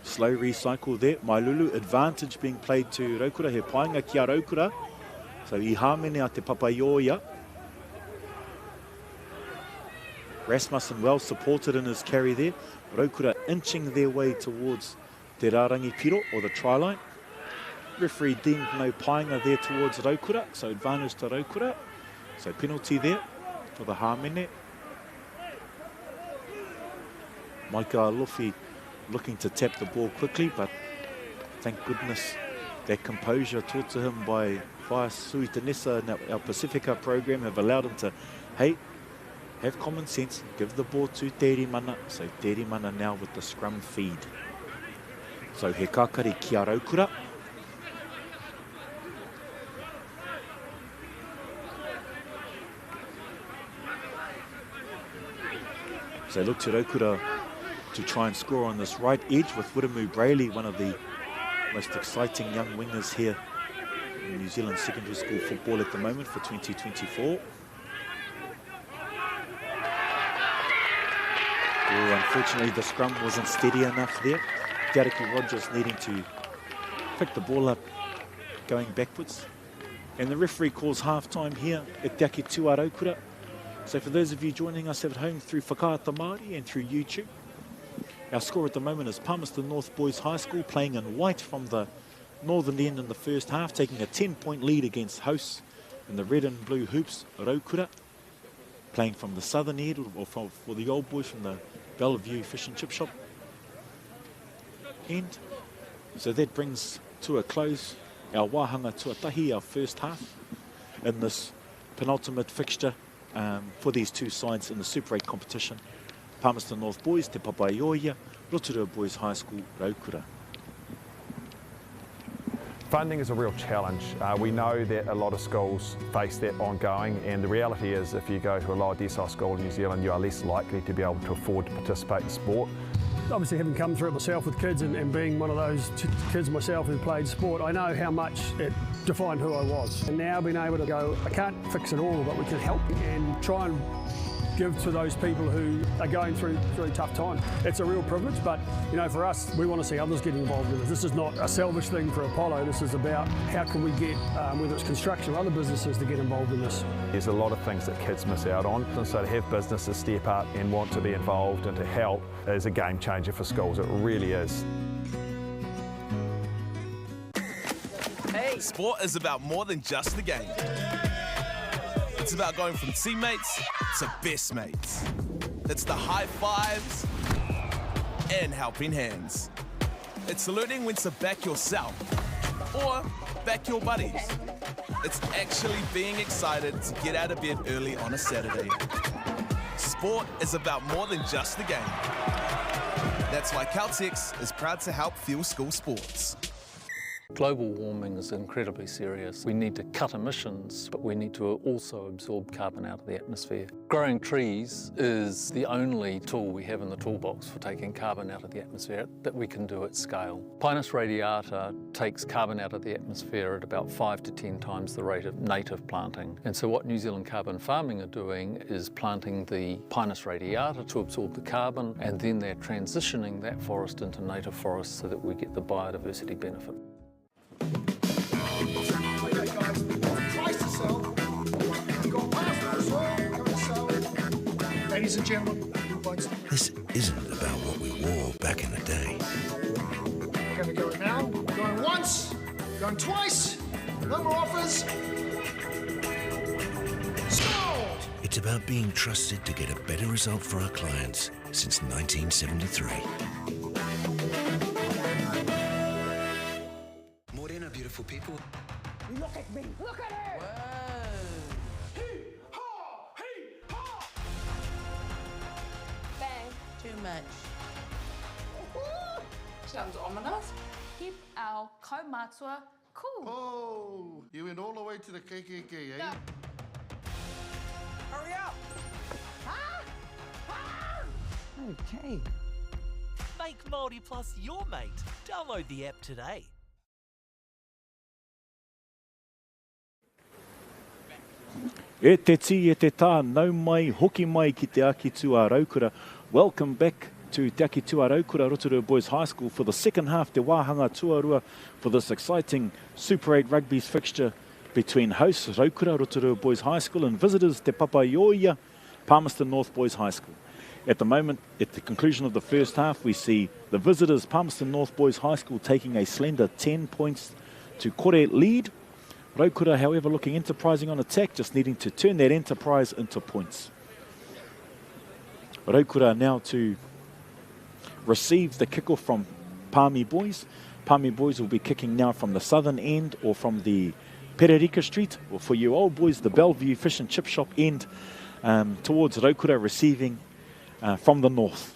Slow recycle there. Mailulu, advantage being played to Rotorua. He painga ki a Rotorua. So I hamene a te Papaioia. Rasmussen well supported in his carry there. Rotorua inching their way towards te Rārangi Piro, or the try line. Referee deemed no painga there towards Rotorua, so advantage to Rotorua. So penalty there for the hamene. Maika Alofi looking to tap the ball quickly, but thank goodness that composure taught to him by Whaia Sui Tanesa and our Pacifica program have allowed him to, hey, have common sense, give the ball to Tere Mana. So Tere Mana now with the scrum feed. So he kākari ki a Rotorua. So look to Rotorua to try and score on this right edge with Wiremu Brayley, one of the most exciting young wingers here in New Zealand secondary school football at the moment for 2024. Unfortunately, the scrum wasn't steady enough there. Gariki Rogers needing to pick the ball up, going backwards. And the referee calls half-time here at Te Ake Tua Rotorua. So for those of you joining us at home through Whakaata Māori and through YouTube, our score at the moment is Palmerston North Boys High School playing in white from the northern end in the first half, taking a 10-point lead against hosts in the red and blue hoops, Rotorua, playing from the southern end, or for the old boys from the Bellevue Fish and Chip Shop end. So that brings to a close our Wāhanga Tuatahi, our first half, in this penultimate fixture for these two sides in the Super 8 competition. Palmerston North Boys, Te Papaioia, Rotorua Boys High School, Rotorua. Funding is a real challenge. We know that a lot of schools face that ongoing, and the reality is if you go to a lower decile school in New Zealand, you are less likely to be able to afford to participate in sport. Obviously, having come through it myself with kids and being one of those kids myself who played sport, I know how much it defined who I was. And now being able to go, I can't fix it all, but we can help and try and give to those people who are going through really tough times. It's a real privilege, but you know, for us, we want to see others get involved in this. This is not a selfish thing for Apollo. This is about how can we get, whether it's construction or other businesses, to get involved in this. There's a lot of things that kids miss out on, and so to have businesses step up and want to be involved and to help is a game changer for schools. It really is. Hey, sport is about more than just the game. It's about going from teammates to best mates. It's the high fives and helping hands. It's learning when to back yourself or back your buddies. It's actually being excited to get out of bed early on a Saturday. Sport is about more than just the game. That's why Caltex is proud to help fuel school sports. Global warming is incredibly serious. We need to cut emissions, but we need to also absorb carbon out of the atmosphere. Growing trees is the only tool we have in the toolbox for taking carbon out of the atmosphere that we can do at scale. Pinus radiata takes carbon out of the atmosphere at about 5 to 10 times the rate of native planting. And so what New Zealand Carbon Farming are doing is planting the Pinus radiata to absorb the carbon, and then they're transitioning that forest into native forests so that we get the biodiversity benefit. Ladies and gentlemen, this isn't about what we wore back in the day. we're going to go now. Going once, going twice, no more offers. Sold! It's about being trusted to get a better result for our clients since 1973. Morena, beautiful people. Look at me! Look at her! Bang. Too much. Sounds ominous. Keep our kaumatua cool. Oh, you went all the way to the KKK, eh? Yeah. Hurry up! Okay. Make Māori Plus your mate. Download the app today. E te ti e te tā, nau mai, hoki mai ki te Akitua Raukura. Welcome back to Te Akitua Raukura, Rotorua Boys High School for the second half, Te Wāhanga Tuarua, for this exciting Super 8 Rugby's fixture between hosts Raukura, Rotorua Boys High School, and visitors Te Papaioia, Palmerston North Boys High School. At the moment, at the conclusion of the first half, we see the visitors Palmerston North Boys High School taking a slender 10 points to kore lead. Raukura, however, looking enterprising on attack, just needing to turn that enterprise into points. Raukura now to receive the kickoff from Palmy Boys. Palmy Boys will be kicking now from the southern end or from the Pererika Street, or for you old boys, the Bellevue Fish and Chip Shop end, towards Raukura, receiving from the north.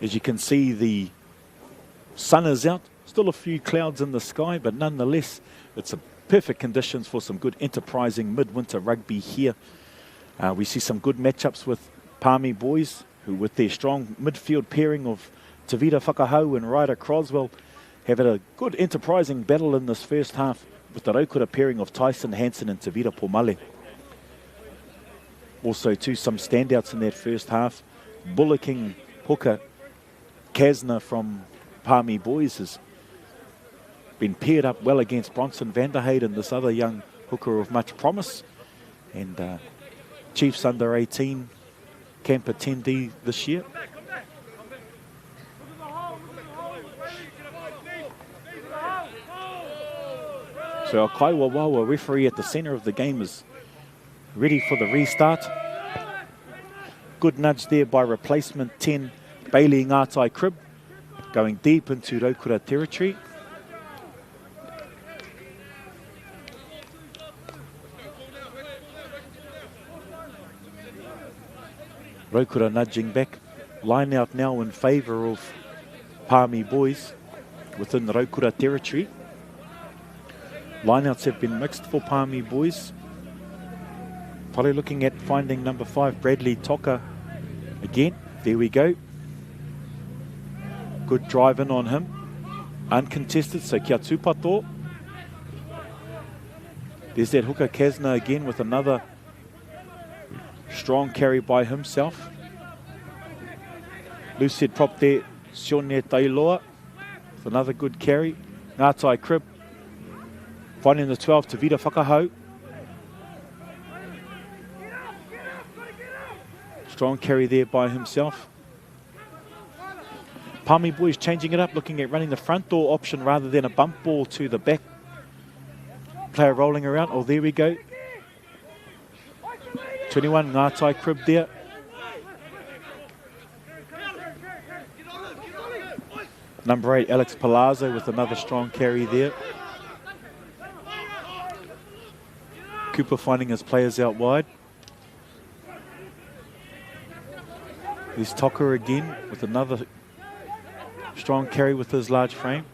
As you can see, the sun is out, still a few clouds in the sky, but nonetheless, it's a perfect conditions for some good enterprising midwinter rugby here. We see some good matchups with Palmy Boys, who with their strong midfield pairing of Tavita Whakahau and Ryder Croswell have had a good enterprising battle in this first half with the Raukura pairing of Tyson Hansen and Tavita Pomale. Also too, some standouts in that first half. Bullocking hooker Kasna from Palmy Boys has been paired up well against Bronson Vanderheyden, this other young hooker of much promise. And Chiefs under 18 camp attendee this year. So our Kaiwawawa referee at the centre of the game is ready for the restart. Good nudge there by replacement 10, Bailey Ngatai Crib, going deep into Raukura territory. Raukura nudging back. Line out now in favour of Palmy Boys within the Raukura territory. Lineouts have been mixed for Palmy Boys. Probably looking at finding number 5, Bradley Toka again. There we go. Good drive in on him. Uncontested, so kia tūpato. There's that hooker Kasna again with another strong carry by himself. Loose head prop there, Sione Tailoa with another good carry. Ngatai Crib finding the 12 to Vita Whakahau. Strong carry there by himself. Palmy Boys changing it up, looking at running the front door option rather than a bump ball to the back. Player rolling around. Oh, there we go. 21, Ngatai Crib there. Number 8, Alex Palazzo with another strong carry there. Cooper finding his players out wide. There's Toka again with another strong carry with his large frame.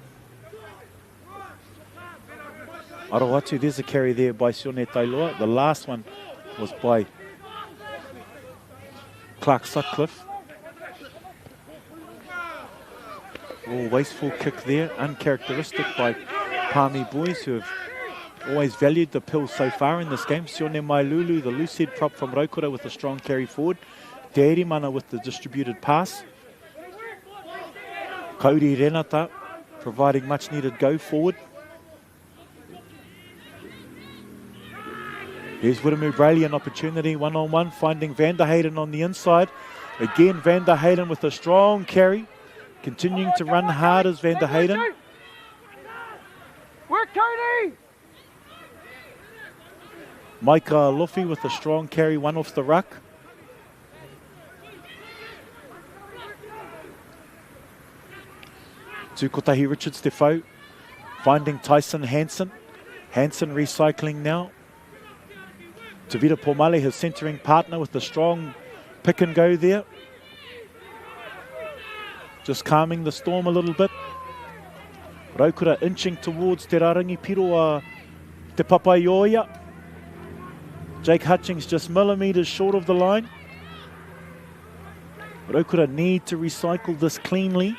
Aroatu, there's a carry there by Sione Tailoa. The last one was by Clark Sutcliffe. Oh, wasteful kick there, uncharacteristic by Palmy boys who have always valued the pill so far in this game. Sione Mailulu, the loose head prop from Rotorua with a strong carry forward. Te Erimana with the distributed pass. Cody Renata providing much needed go forward. Here's Wiremu Brayley, an opportunity, one-on-one, finding Van der Hayden on the inside. Again, Van der Hayden with a strong carry. Continuing to run hard as Van der Hayden. Work, Cody! Micah Luffy with a strong carry, one off the ruck. Tukotahi Richards Defoe finding Tyson Hansen. Hansen recycling now. Tavita Pomale, his centering partner, with a strong pick and go there. Just calming the storm a little bit. Raukura inching towards Te Rarangi Piroa Te Papaioia. Jake Hutchings just millimetres short of the line. Raukura need to recycle this cleanly.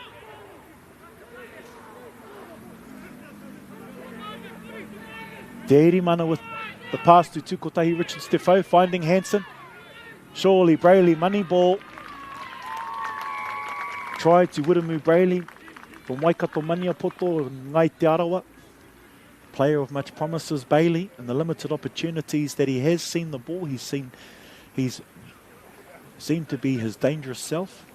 Te Erimana with the pass to Tukotahi Richards Defoe, finding Hansen. Surely Brayley, money ball. Try to Wiremu Brayley from Waikato Maniapoto, Ngai Te Arawa. Player of much promises, Bailey, and the limited opportunities that he has seen the ball. He's seemed to be his dangerous self.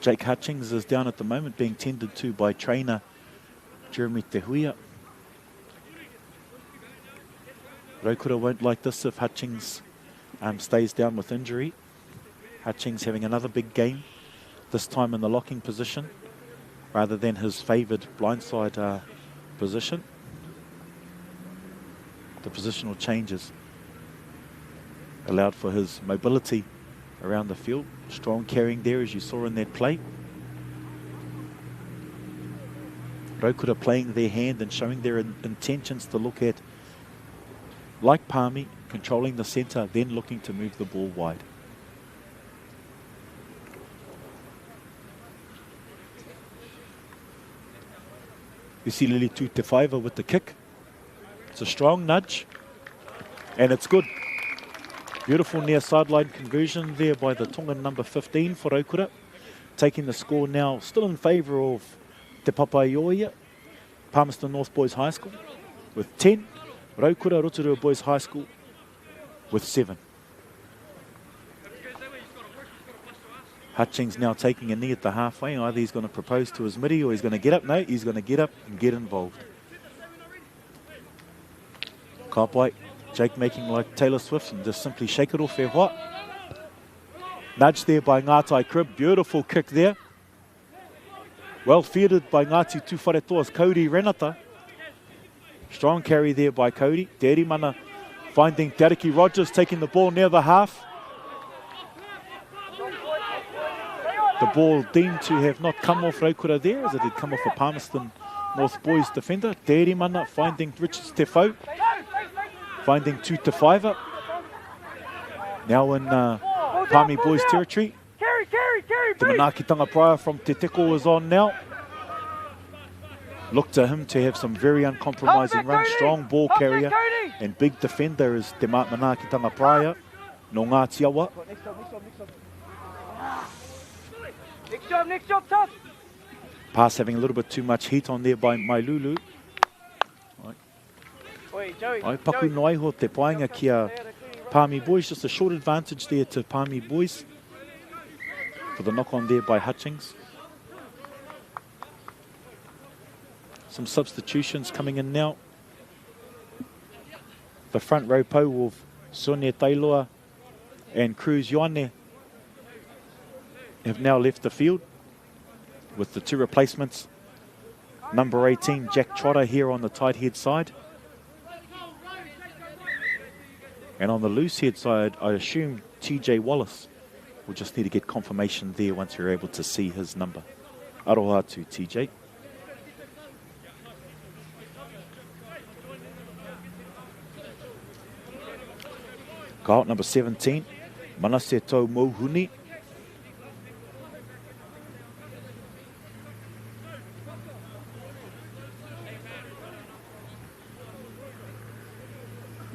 Jake Hutchings is down at the moment, being tended to by trainer Jeremy Te Huia. Rotorua won't like this if Hutchings stays down with injury. Hutchings having another big game, this time in the locking position, rather than his favoured blindside position. The positional changes allowed for his mobility around the field. Strong carrying there, as you saw in that play. Rotorua playing their hand and showing their intentions to look at, like Palmy, controlling the centre, then looking to move the ball wide. You see Lili Tutefaiva with the kick. It's a strong nudge, and it's good. Beautiful near sideline conversion there by the Tongan number 15 for Rotorua. Taking the score now still in favour of Te Papaioia, Palmerston North Boys High School with 10. Rotorua Boys High School with 7. Hutchings now taking a knee at the halfway. Either he's going to propose to his midi or he's going to get up. No, he's going to get up and get involved. Kapai, Jake making like Taylor Swift and just simply shake it off there. What? Nudge there by Ngātai Crib. Beautiful kick there. Well fielded by Ngāti Tuwharetoa's Cody Renata. Strong carry there by Cody. Te Erimana finding Tariki Rogers taking the ball near the half. The ball deemed to have not come off Rotorua there, as it had come off a Palmerston North Boys defender. Te Erimana finding Richards Defoe. Finding Tutefaiva. Now in Palmy Boys territory. The Manakitanga Praia from Te Teko is on now. Look to him to have some very uncompromising runs. Strong ball carrier and big defender is Te Manakitanga Praia. No Ngātiawa. Next job, tough. Pass having a little bit too much heat on there by Mailulu. Ai paku noai ho te painga kia Palmy Boys. Just a short advantage there to Palmy Boys for the knock on there by Hutchings. Some substitutions coming in now. The front row po of Sonia Tailoa and Cruz Ioane have now left the field with the two replacements. Number 18, Jack Trotter, here on the tight head side. And on the loose head side, I assume TJ Wallace We'll just need to get confirmation there once we're able to see his number. Aroha to TJ. Ka out number 17, Manase Tau Mouhuni.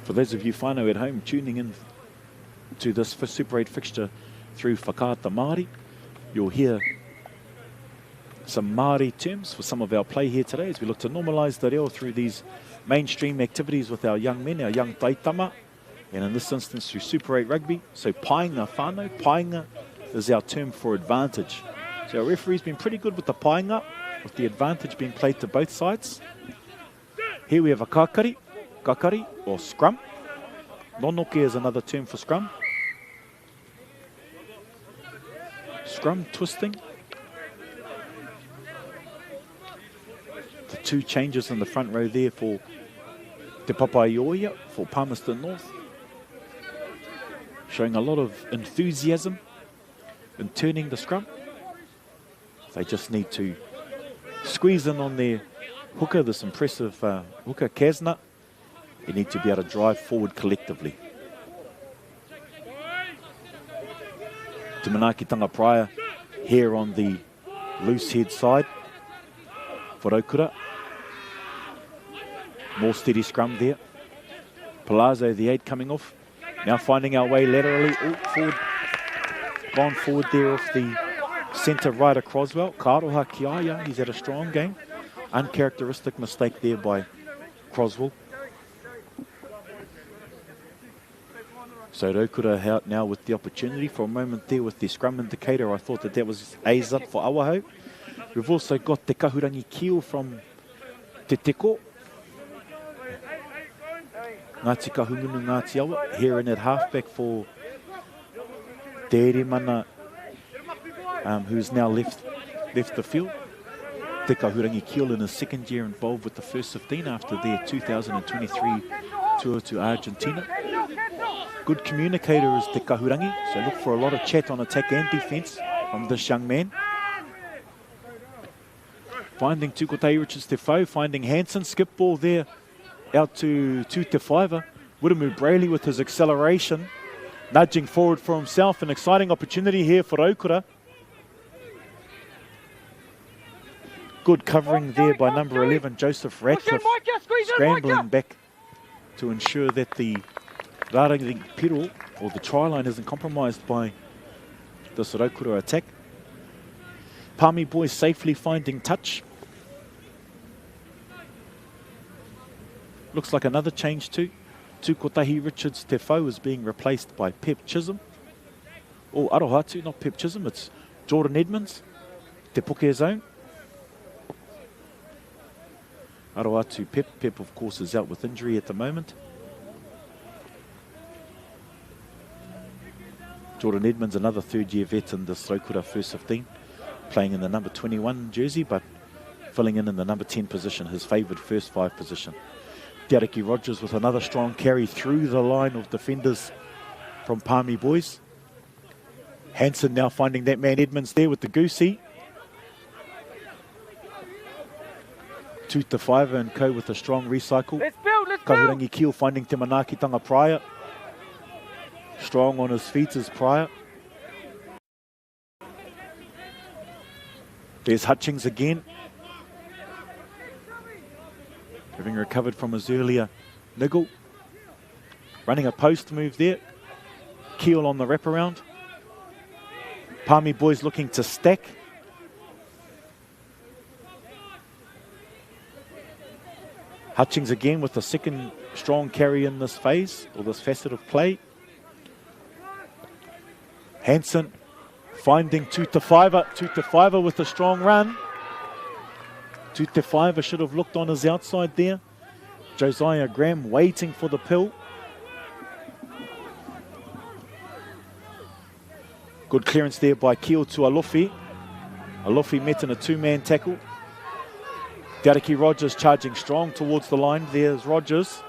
For those of you whānau at home tuning in to this Super 8 fixture through Whakaata Māori, you'll hear some Māori terms for some of our play here today as we look to normalise the reo through these mainstream activities with our young men, our young taitama, and in this instance through Super 8 rugby. So painga whānau, painga is our term for advantage. So our referee's been pretty good with the painga, with the advantage being played to both sides. Here we have a kakari or scrum. Nonoke is another term for scrum. Scrum twisting. The two changes in the front row there for Te Papaioia for Palmerston North. Showing a lot of enthusiasm in turning the scrum. They just need to squeeze in on their hooker, this impressive hooker, Kasna. They need to be able to drive forward collectively. Te Manaakitanga Prior here on the loose head side for Okura. More steady scrum there. Palazzo, the 8, coming off. Now finding our way laterally. Forward. Gone forward there off the centre rider Croswell. Karoha Kiaya, he's had a strong game. Uncharacteristic mistake there by Croswell. So Okura now with the opportunity for a moment there with the scrum indicator. I thought that was A's up for Awaho. We've also got Te Kahurangi Kio from Te Teko. Ngāti Kahungunu Ngāti Awa here in at halfback for Te Eremana, who's now left the field. Te Kahurangi Kio in his second year involved with the first 15 after their 2023 tour to Argentina. Good communicator is Te Kahurangi, so look for a lot of chat on attack and defence from this young man. Finding Tukotai Richards Te Whau, finding Hansen, skip ball there out to Te Whaiva. Wiremu Brayley with his acceleration, nudging forward for himself. An exciting opportunity here for Okura. Good covering there by number 11, Joseph Radcliffe, scrambling back to ensure that the Rarangi Piro, or the try line, isn't compromised by this Okura attack. Palmy boys safely finding touch. Looks like another change too. Tukotahi Richards Te Whau is being replaced by Pep Chisholm. Oh, Arohatu, not Pep Chisholm, it's Jordan Edmonds, Te Puke zone. Arohatu Pep of course is out with injury at the moment. Jordan Edmonds, another third-year vet in this Okura first 15, playing in the number 21 jersey, but filling in the number 10 position, his favoured first 5 position. Dereki Rogers with another strong carry through the line of defenders from Palmy boys. Hansen now finding that man Edmonds there with the goosey. Te Whaiva and co with a strong recycle. Let's build. Kahurangi Keel finding Te Manaakitanga Prior. Strong on his feet as Prior. There's Hutchings again. Having recovered from his earlier niggle. Running a post move there. Keel on the wraparound. Palmy boys looking to stack. Hutchings again with the second strong carry in this phase, or this facet of play. Hansen finding Te Whaiva with a strong run. Te Whaiva should have looked on his outside there. Josiah Graham waiting for the pill. Good clearance there by Keel to Alofi. Alofi met in a 2-man tackle. Dereki Rogers charging strong towards the line. There's Rogers.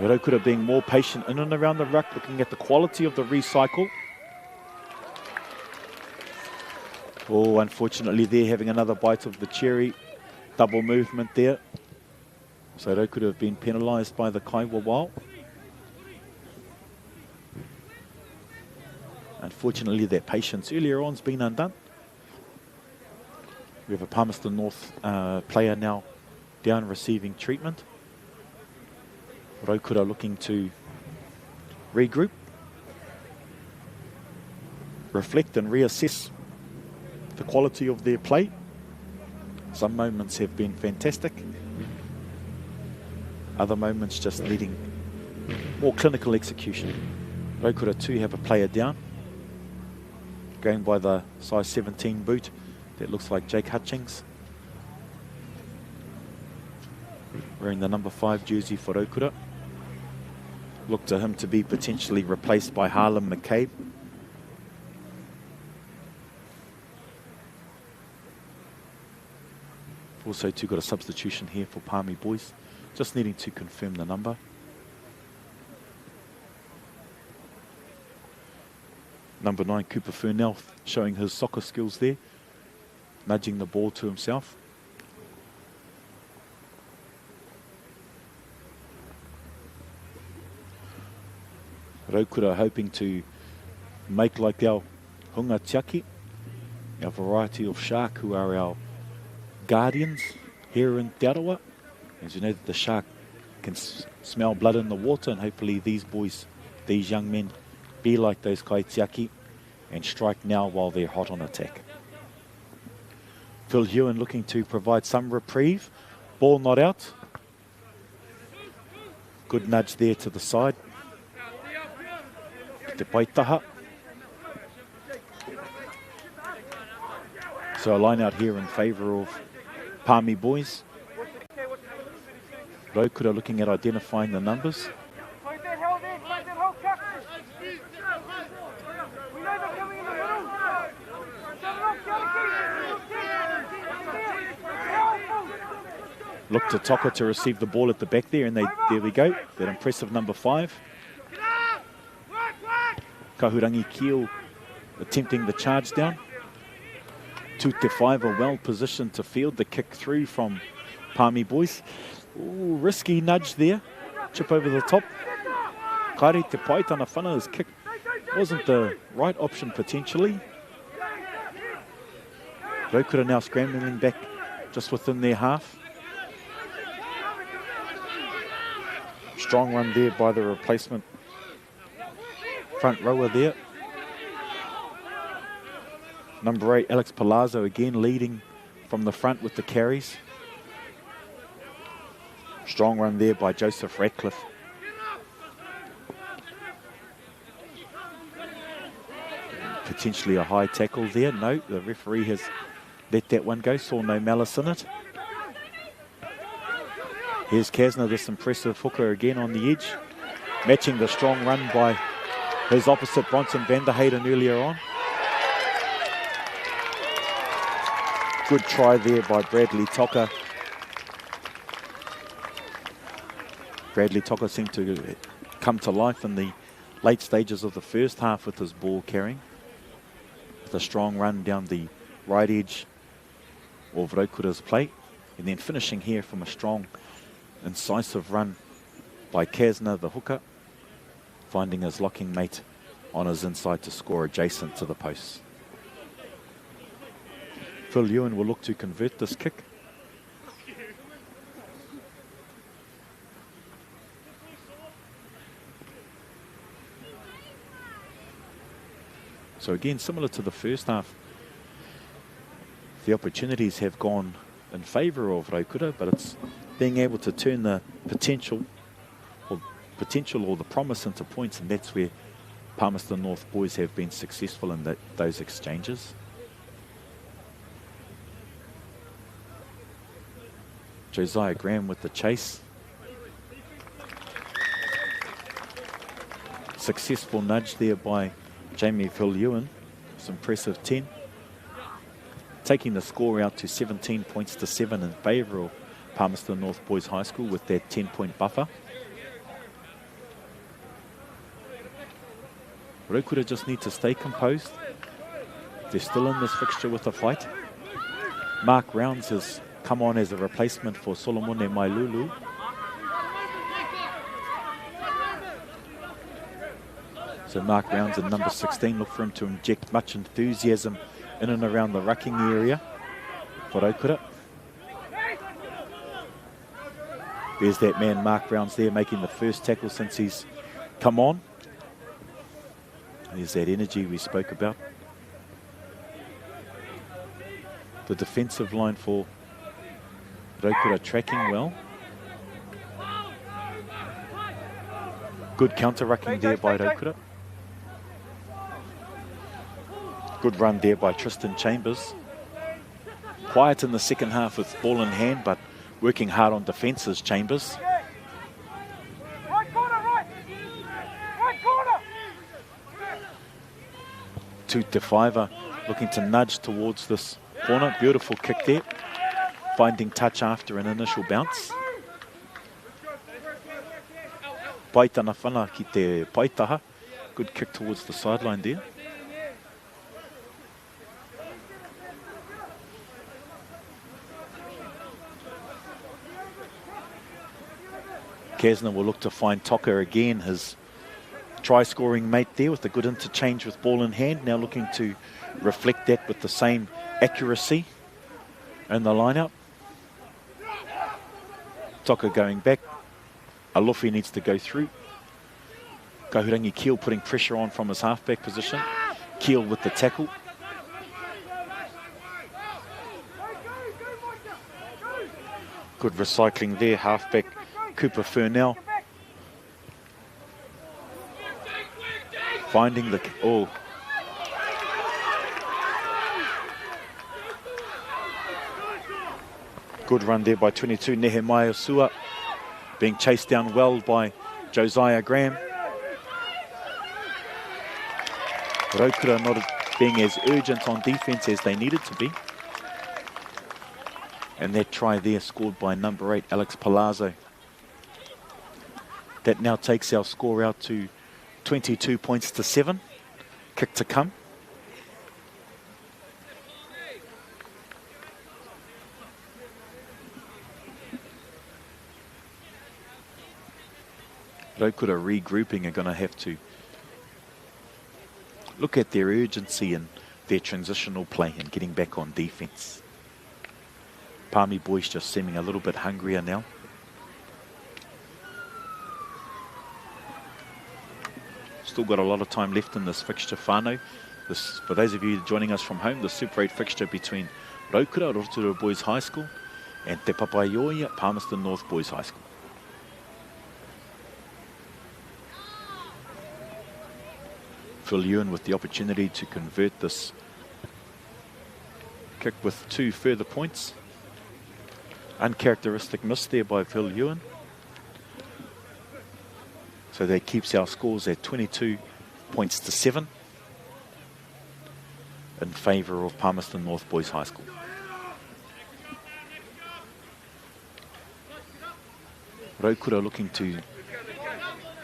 Rotorua being more patient in and around the ruck, looking at the quality of the recycle. Oh, unfortunately they're having another bite of the cherry. Double movement there. So Rotorua have been penalised by the Kaiwa Wild. Unfortunately, their patience earlier on has been undone. We have a Palmerston North player now down receiving treatment. Rotorua looking to regroup, reflect and reassess the quality of their play. Some moments have been fantastic. Other moments just needing more clinical execution. Rotorua too have a player down, going by the size 17 boot. That looks like Jake Hutchings, wearing the number 5 jersey for Rotorua. Look to him to be potentially replaced by Harlan McCabe. Also too got a substitution here for Palmy Boys, just needing to confirm the number. Number 9, Cooper Furnell, showing his soccer skills there, nudging the ball to himself. Rotorua hoping to make like our hunga tiaki, our variety of shark who are our guardians here in Te Arawa. As you know, that the shark can smell blood in the water, and hopefully these boys, these young men, be like those kaitiaki and strike now while they're hot on attack. Phil Hewen looking to provide some reprieve. Ball not out. Good nudge there to the side. Te Paitaha. So a line out here in favour of Palmy Boys. Rotorua looking at identifying the numbers. Look to Toka to receive the ball at the back there, and there we go. That impressive number 5. Kahurangi Keel attempting the charge down. Tute 5 are well positioned to field the kick through from Palmy Boys. Ooh, risky nudge there. Chip over the top. Kairi Te Paitana Whana's kick wasn't the right option potentially. Rotorua now scrambling back just within their half. Strong run there by the replacement front rower there. Number 8, Alex Palazzo, again leading from the front with the carries. Strong run there by Joseph Ratcliffe. Potentially a high tackle there. No, the referee has let that one go, saw no malice in it. Here's Kasner, this impressive hooker again on the edge, matching the strong run by his opposite Bronson van der Hayden earlier on. Good try there by Bradley Toka. Bradley Toka seemed to come to life in the late stages of the first half with his ball carrying, with a strong run down the right edge of Rotorua's play, and then finishing here from a strong, incisive run by Kasner, the hooker, finding his locking mate on his inside to score adjacent to the post. Phil Ewan will look to convert this kick. So again, similar to the first half, the opportunities have gone in favour of Rotorua, but it's being able to turn the potential or the promise into points, and that's where Palmerston North Boys have been successful in those exchanges. Josiah Graham with the chase. Successful nudge there by Jamie Phil Ewan. It's impressive 10. Taking the score out to 17 points to 7 in favour of Palmerston North Boys High School with that 10-point buffer. Rotorua just need to stay composed. They're still in this fixture with a fight. Mark Rounds has come on as a replacement for Solomone Mailulu. So Mark Rounds in number 16, look for him to inject much enthusiasm in and around the rucking area for Rotorua. There's that man, Mark Rounds, there making the first tackle since he's come on. There's that energy we spoke about. The defensive line for Rotorua tracking well. Good counter-rucking there by Rotorua. Good run there by Tristan Chambers. Quiet in the second half with ball in hand, but working hard on defences, Chambers. Right corner, right! Right corner! Tutefaiva looking to nudge towards this corner. Beautiful kick there. Finding touch after an initial bounce. Paitana whana ki te paitaha. Good kick towards the sideline there. Kesner will look to find Toka again, his try-scoring mate there, with a good interchange with ball in hand. Now looking to reflect that with the same accuracy in the lineup. Toka going back. Alufi needs to go through. Kahurangi Keel putting pressure on from his halfback position. Keel with the tackle. Good recycling there, halfback Cooper Furnell. Finding the... Oh. Good run there by 22, Nehemiah Sua. Being chased down well by Josiah Graham. Rotorua not being as urgent on defence as they needed to be. And that try there scored by number 8, Alex Palazzo. That now takes our score out to 22 points to 7. Kick to come. Rotorua regrouping are going to have to look at their urgency and their transitional play and getting back on defence. Palmy boys just seeming a little bit hungrier now. Still got a lot of time left in this fixture, whānau. This, for those of you joining us from home, the Super 8 fixture between Rotorua Boys High School and Te Papaioia Palmerston North Boys High School. Phil Ewan with the opportunity to convert this kick with 2 further points. Uncharacteristic miss there by Phil Ewan. So that keeps our scores at 22 points to 7 in favour of Palmerston North Boys High School. Rotorua looking to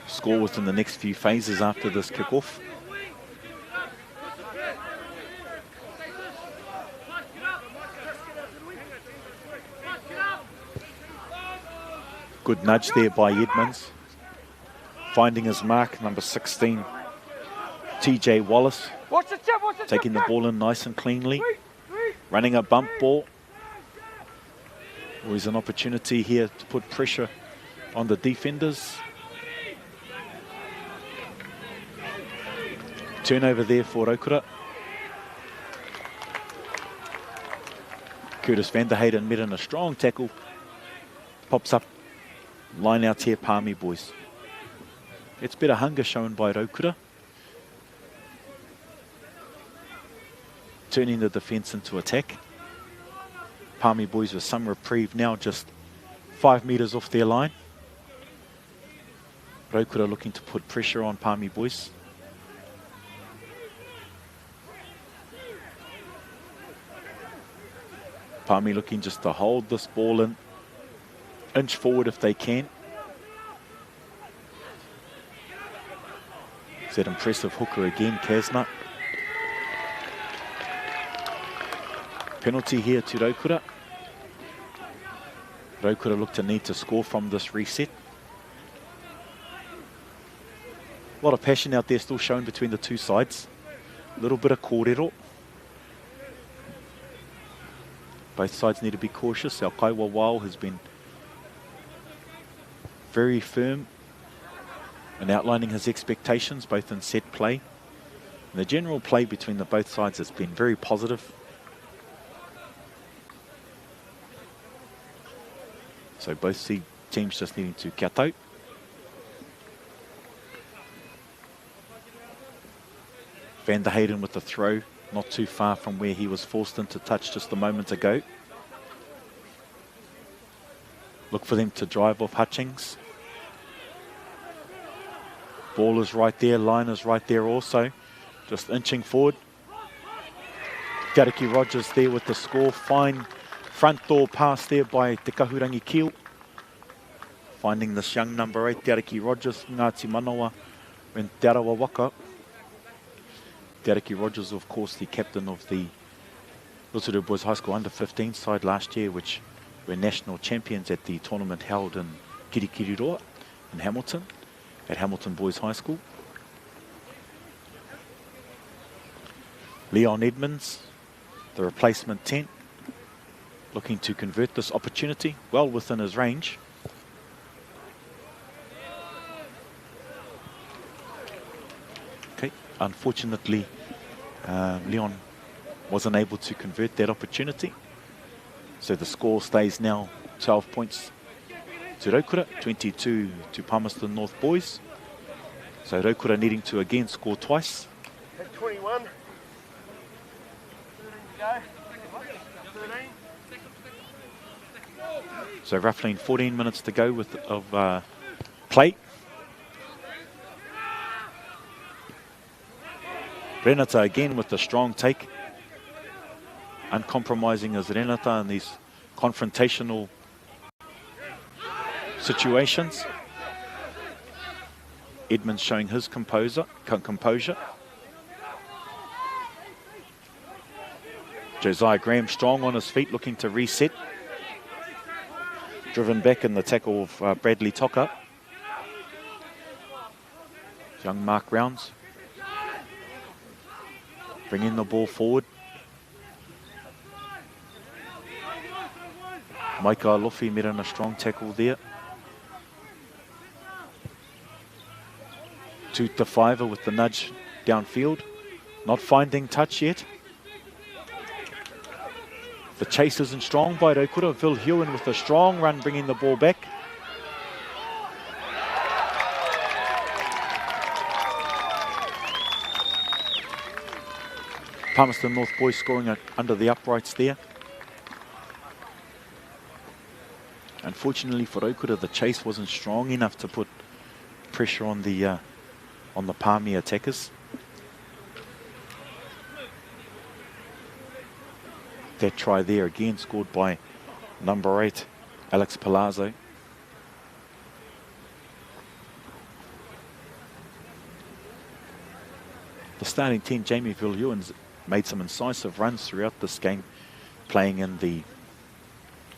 score within the next few phases after this kick-off. Good nudge there by Edmonds. Finding his mark, number 16, TJ Wallace. Taking the ball in nice and cleanly. Running a bump ball. Always an opportunity here to put pressure on the defenders. Turnover there for Rotorua. Curtis van der Hayden met in a strong tackle. Pops up. Line out here, Palmy boys. It's better hunger shown by Rotorua. Turning the defence into attack. Palmy boys with some reprieve now, just 5 metres off their line. Rotorua looking to put pressure on Palmy boys. Palmy looking just to hold this ball in. Inch forward if they can. It's that impressive hooker again, Kasna. Penalty here to Rotorua. Rotorua look to need to score from this reset. A lot of passion out there still shown between the two sides. A little bit of kōrero. Both sides need to be cautious. Our Kaiwa Wao has been very firm in outlining his expectations, both in set play. And the general play between the both sides has been very positive. So both teams just needing to kia tau. Van der Hayden with the throw, not too far from where he was forced into touch just a moment ago. Look for them to drive off Hutchings. Ball is right there, line is right there also. Just inching forward. Gariki Rogers there with the score. Fine front door pass there by Te Kahurangi Keel. Finding this young number 8, Gariki Rogers, Ngāti Manawa, when Te Arawa Waka. Gariki Rogers, of course, the captain of the Rotorua Boys High School under-15 side last year, which were national champions at the tournament held in Kirikiriroa in Hamilton, at Hamilton Boys High School. Leon Edmonds, the replacement 10, looking to convert this opportunity well within his range. Okay, unfortunately, Leon wasn't able to convert that opportunity. So the score stays now 12 points to Rotorua, 22 to Palmerston North Boys. So Rotorua needing to again score twice. 21. So roughly 14 minutes to go of play. Renata again with the strong take. Uncompromising as Renata in these confrontational situations. Edmonds showing his composure. Josiah Graham strong on his feet, looking to reset. Driven back in the tackle of Bradley Toka. Young Mark Rounds. Bringing the ball forward. Maika Alofi made in a strong tackle there. To Tafaiva with the nudge downfield. Not finding touch yet. The chase isn't strong by Rotorua. Phil Hewen with a strong run bringing the ball back. Palmerston North Boys scoring under the uprights there. Unfortunately for Rotorua, the chase wasn't strong enough to put pressure on the Palmy attackers. That try there again scored by number 8, Alex Palazzo. The starting 10, Jamie Vilhuens, made some incisive runs throughout this game, playing in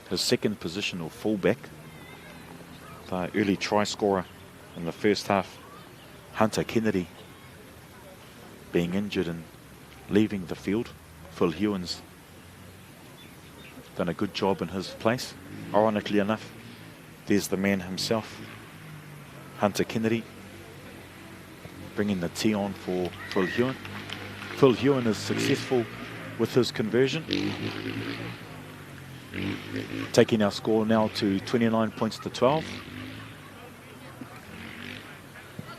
his second position of fullback. The early try scorer in the first half, Hunter Kennedy, being injured and leaving the field. Phil Hewens done a good job in his place. Ironically enough, there's the man himself, Hunter Kennedy, bringing the tee on for Phil Hewen. Phil Hewen is successful with his conversion, taking our score now to 29 points to 12.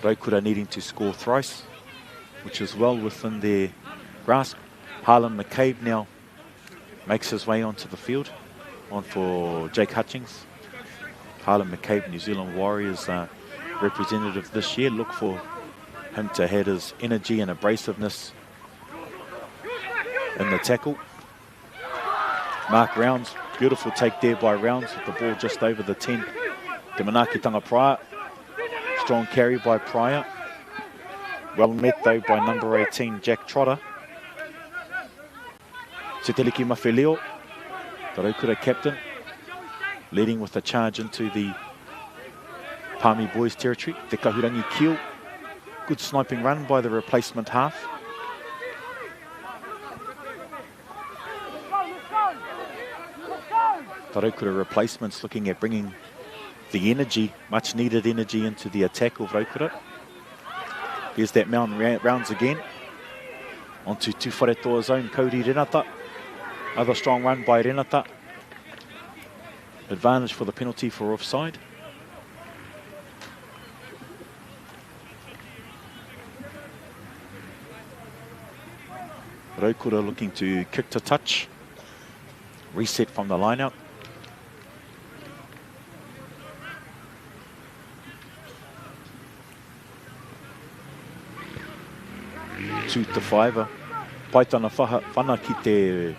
Rotorua needing to score thrice, which is well within their grasp. Harlan McCabe now makes his way onto the field, on for Jake Hutchings. Harlan McCabe, New Zealand Warriors representative this year. Look for him to have his energy and abrasiveness in the tackle. Mark Rounds, beautiful take there by Rounds with the ball just over the 10. Te Manaki Tanga Pryor, strong carry by Pryor. Well met though by number 18, Jack Trotter. Se te liki mawhi leo, the Rotorua captain, leading with a charge into the Palmy Boys territory. Te Kahurangi Keel, good sniping run by the replacement half. The Rotorua replacements looking at bringing the energy, much needed energy into the attack of Rotorua. There's that mountain rounds again. Onto Tuwharetoa's own Cody Renata. Another strong run by Renata. Advantage for the penalty for offside. Rotorua looking to kick to touch. Reset from the line out. Two to five. Paitana whana ki te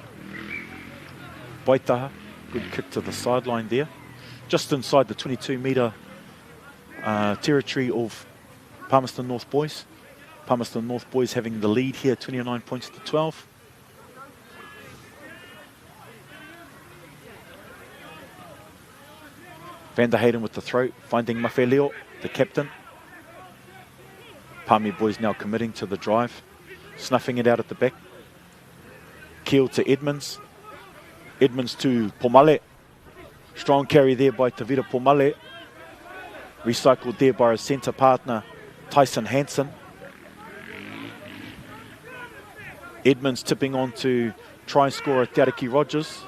Paitaha. Good kick to the sideline there. Just inside the 22-metre territory of Palmerston North Boys. Palmerston North Boys having the lead here, 29 points to 12. Van der Hayden with the throw, finding Mawhi Leo, the captain. Palmy Boys now committing to the drive, snuffing it out at the back. Keel to Edmonds. Edmonds to Pomale. Strong carry there by Tavira Pomale. Recycled there by his centre partner, Tyson Hansen. Edmonds tipping on to try scorer Te Ariki Rogers.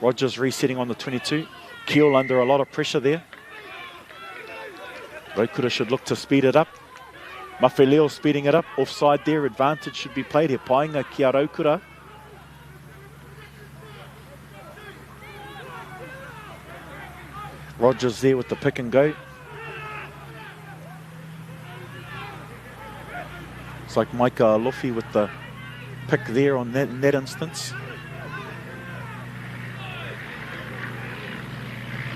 Rogers resetting on the 22. Keel under a lot of pressure there. Rotorua should look to speed it up. Mawhi Leo speeding it up. Offside there. Advantage should be played here. Painga kia Rotorua. Rogers there with the pick and go. It's like Micah Alofi with the pick there on that, in that instance.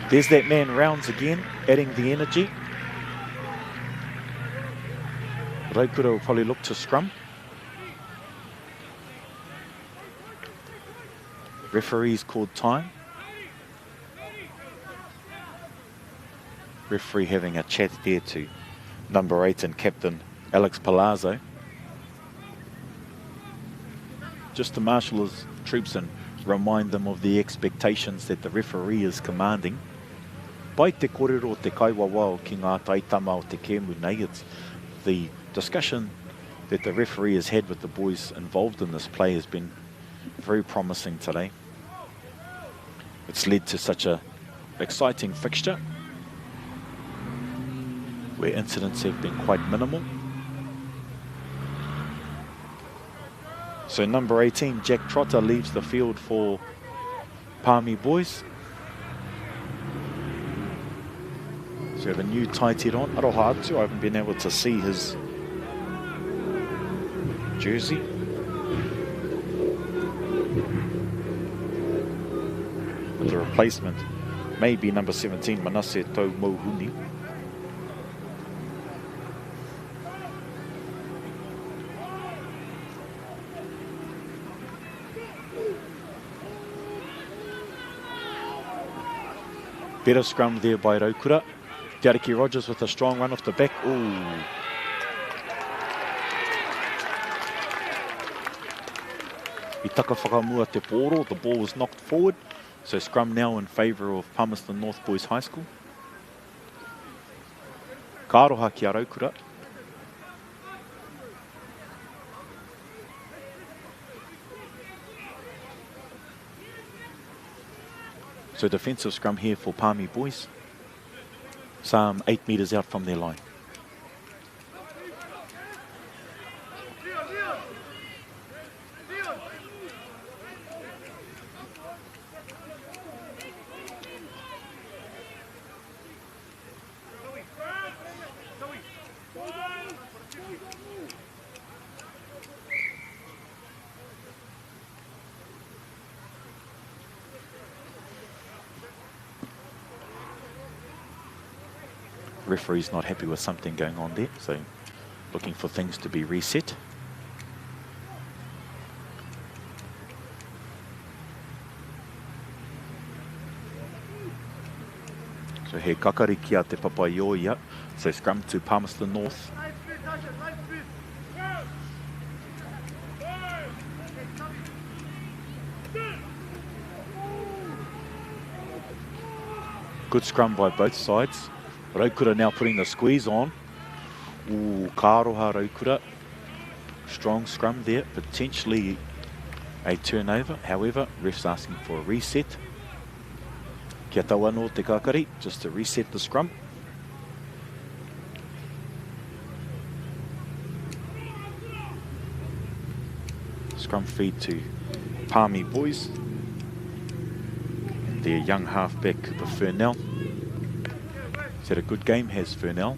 There's that man Rounds again, adding the energy. Rotorua will probably look to scrum. Referee's called time. Referee having a chat there to number 8 and captain Alex Palazzo. Just to marshal his troops and remind them of the expectations that the referee is commanding. Pai te korero te kaiwawa o ki ngā taitama o te kēmu nei. It's the discussion that the referee has had with the boys involved in this play has been very promising today. It's led to such a exciting fixture where incidents have been quite minimal. So number 18, Jack Trotter, leaves the field for Palmy Boys. So we have a new tight head on, Aroha Atu. I haven't been able to see his jersey. But the replacement may be number 17, Manasseh Tau Mohuni. Better scrum there by Rotorua. Te Ariki Rogers with a strong run off the back. Ooh. I taka whakamua te pōro. The ball was knocked forward. So scrum now in favour of Palmerston North Boys High School. Ka aroha ki a Rotorua. So defensive scrum here for Palmy Boys. Some 8 metres out from their line. Referee's not happy with something going on there, so looking for things to be reset. So he kakari kia te papaioia, so scrum to Palmerston North. Good scrum by both sides. Rotorua now putting the squeeze on. Ooh, karoha Rotorua. Strong scrum there, potentially a turnover. However, ref's asking for a reset. Kia taua no te kakari, just to reset the scrum. Scrum feed to Palmy Boys. Their young halfback, Cooper Furnell. He's had a good game, has Furnell.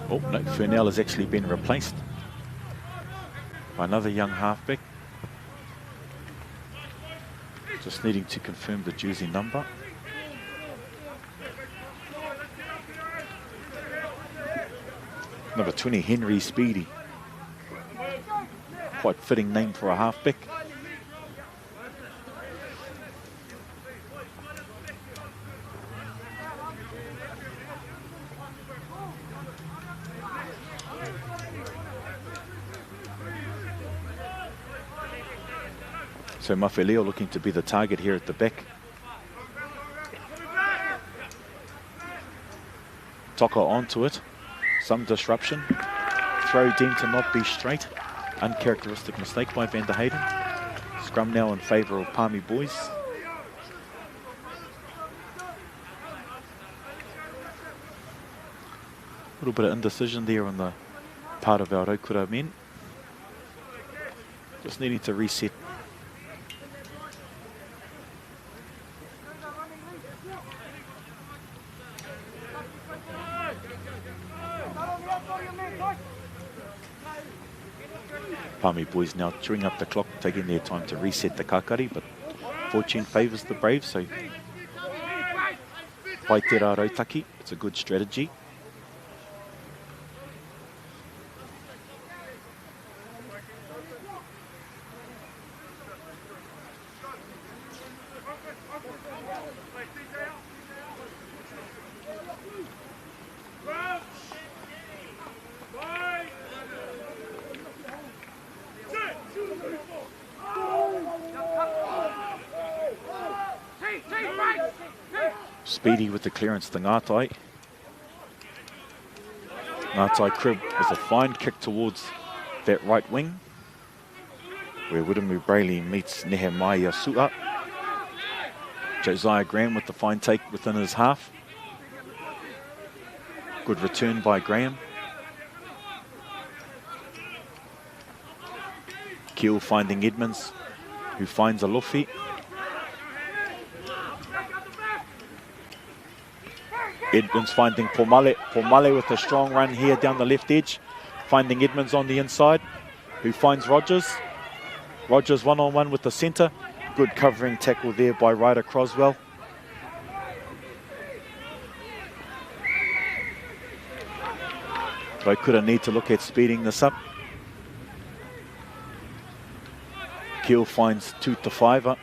Oh, no, Furnell has actually been replaced by another young halfback. Just needing to confirm the jersey number. Number 20, Henry Speedy. Quite fitting name for a halfback. So Mawheleo looking to be the target here at the back. Toka onto it. Some disruption. Throw deemed to not be straight. Uncharacteristic mistake by Van der Hayden. Scrum now in favour of Palmy Boys. A little bit of indecision there on the part of our Rotorua men. Just needing to reset. Palmy Boys now chewing up the clock, taking their time to reset the kakari, but fortune favours the Braves, so pai te rā rautaki, it's a good strategy. Speedy with the clearance to Ngātai. Ngātai Crib with a fine kick towards that right wing, where Wiremu Brayley meets Nehemiah Su'a. Josiah Graham with the fine take within his half. Good return by Graham. Keel finding Edmonds, who finds a Luffy. Edmonds finding Pomale. Pomale with a strong run here down the left edge. Finding Edmonds on the inside, who finds Rogers. Rogers one-on-one with the centre. Good covering tackle there by Ryder Croswell. Rotorua need to look at speeding this up. Keel finds Tutafaiva.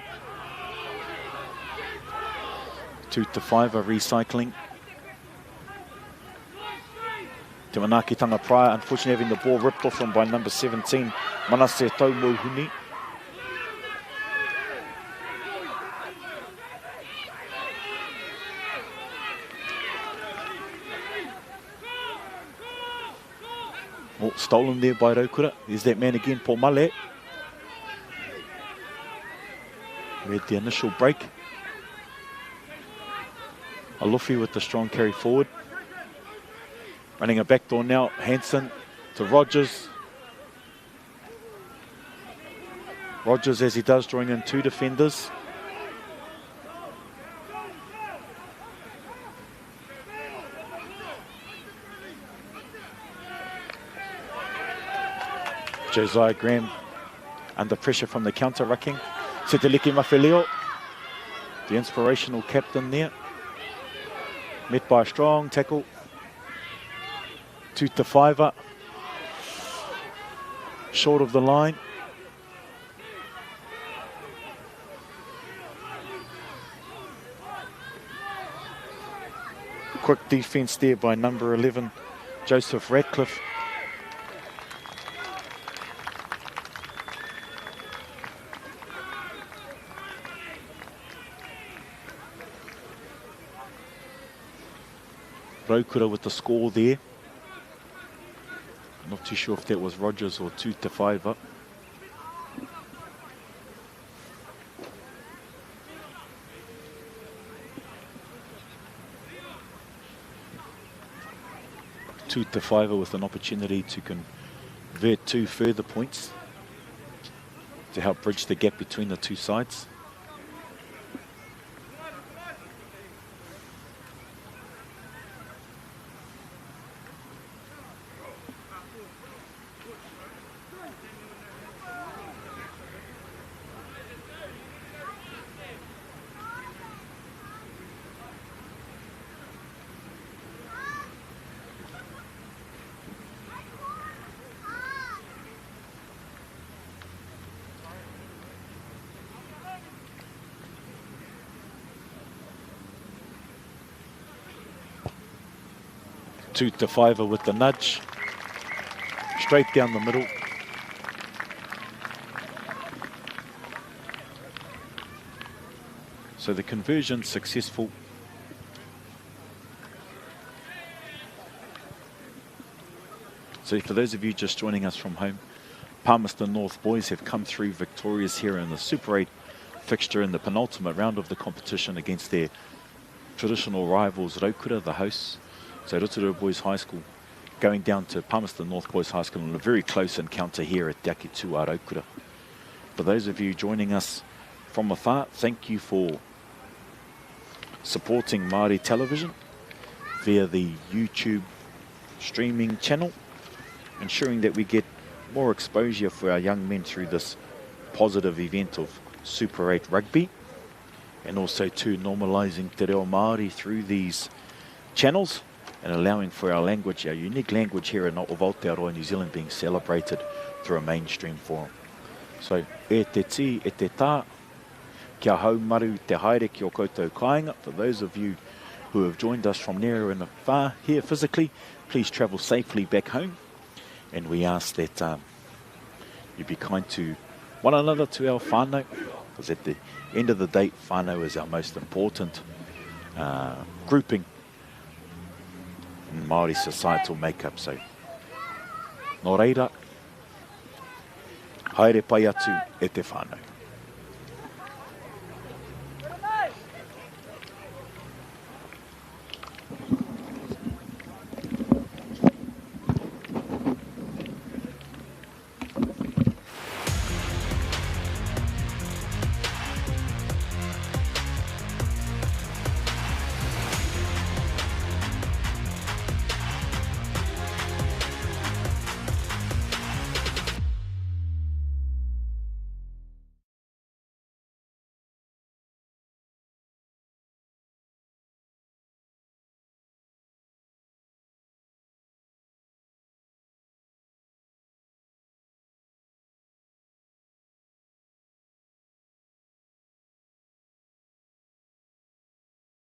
Tutafaiva recycling. Te Manakitanga Prior, unfortunately having the ball ripped off him by number 17, Manase Taumohuni. Oh, stolen there by Rotorua. There's that man again, Paul Male. We had the initial break. Alufi with the strong carry forward. Running a backdoor now, Hansen to Rogers. Rogers, as he does, drawing in two defenders. Josiah Graham under pressure from the counter rucking. Seteliki Mawheleo, the inspirational captain there. Met by a strong tackle. Tuta Fiver. Short of the line. Quick defence there by number 11, Joseph Radcliffe. Rotorua with the score there. Not too sure if that was Rogers or Tuta Fiver. Tuta Fiver with an opportunity to convert 2 further points to help bridge the gap between the two sides. Tuta Fiver with the nudge, straight down the middle. So the conversion successful. So for those of you just joining us from home, Palmerston North Boys have come through victorious here in the Super 8 fixture in the penultimate round of the competition against their traditional rivals Rotorua, the hosts. So Rotorua Boys High School going down to Palmerston North Boys High School in a very close encounter here at Te Ake Tua Rotorua. For those of you joining us from afar, thank you for supporting Māori television via the YouTube streaming channel, ensuring that we get more exposure for our young men through this positive event of Super 8 rugby, and also to normalising te reo Māori through these channels and allowing for our language, our unique language here in Aotearoa, New Zealand, being celebrated through a mainstream forum. So, e te ti, e te tā, kia haumaru te haere ki o koutou kāinga. For those of you who have joined us from near and far here physically, please travel safely back home. And we ask that you be kind to one another, to our whānau, because at the end of the day, whānau is our most important grouping in Māori societal makeup. So, nō reira, haere pai atu e te whānau.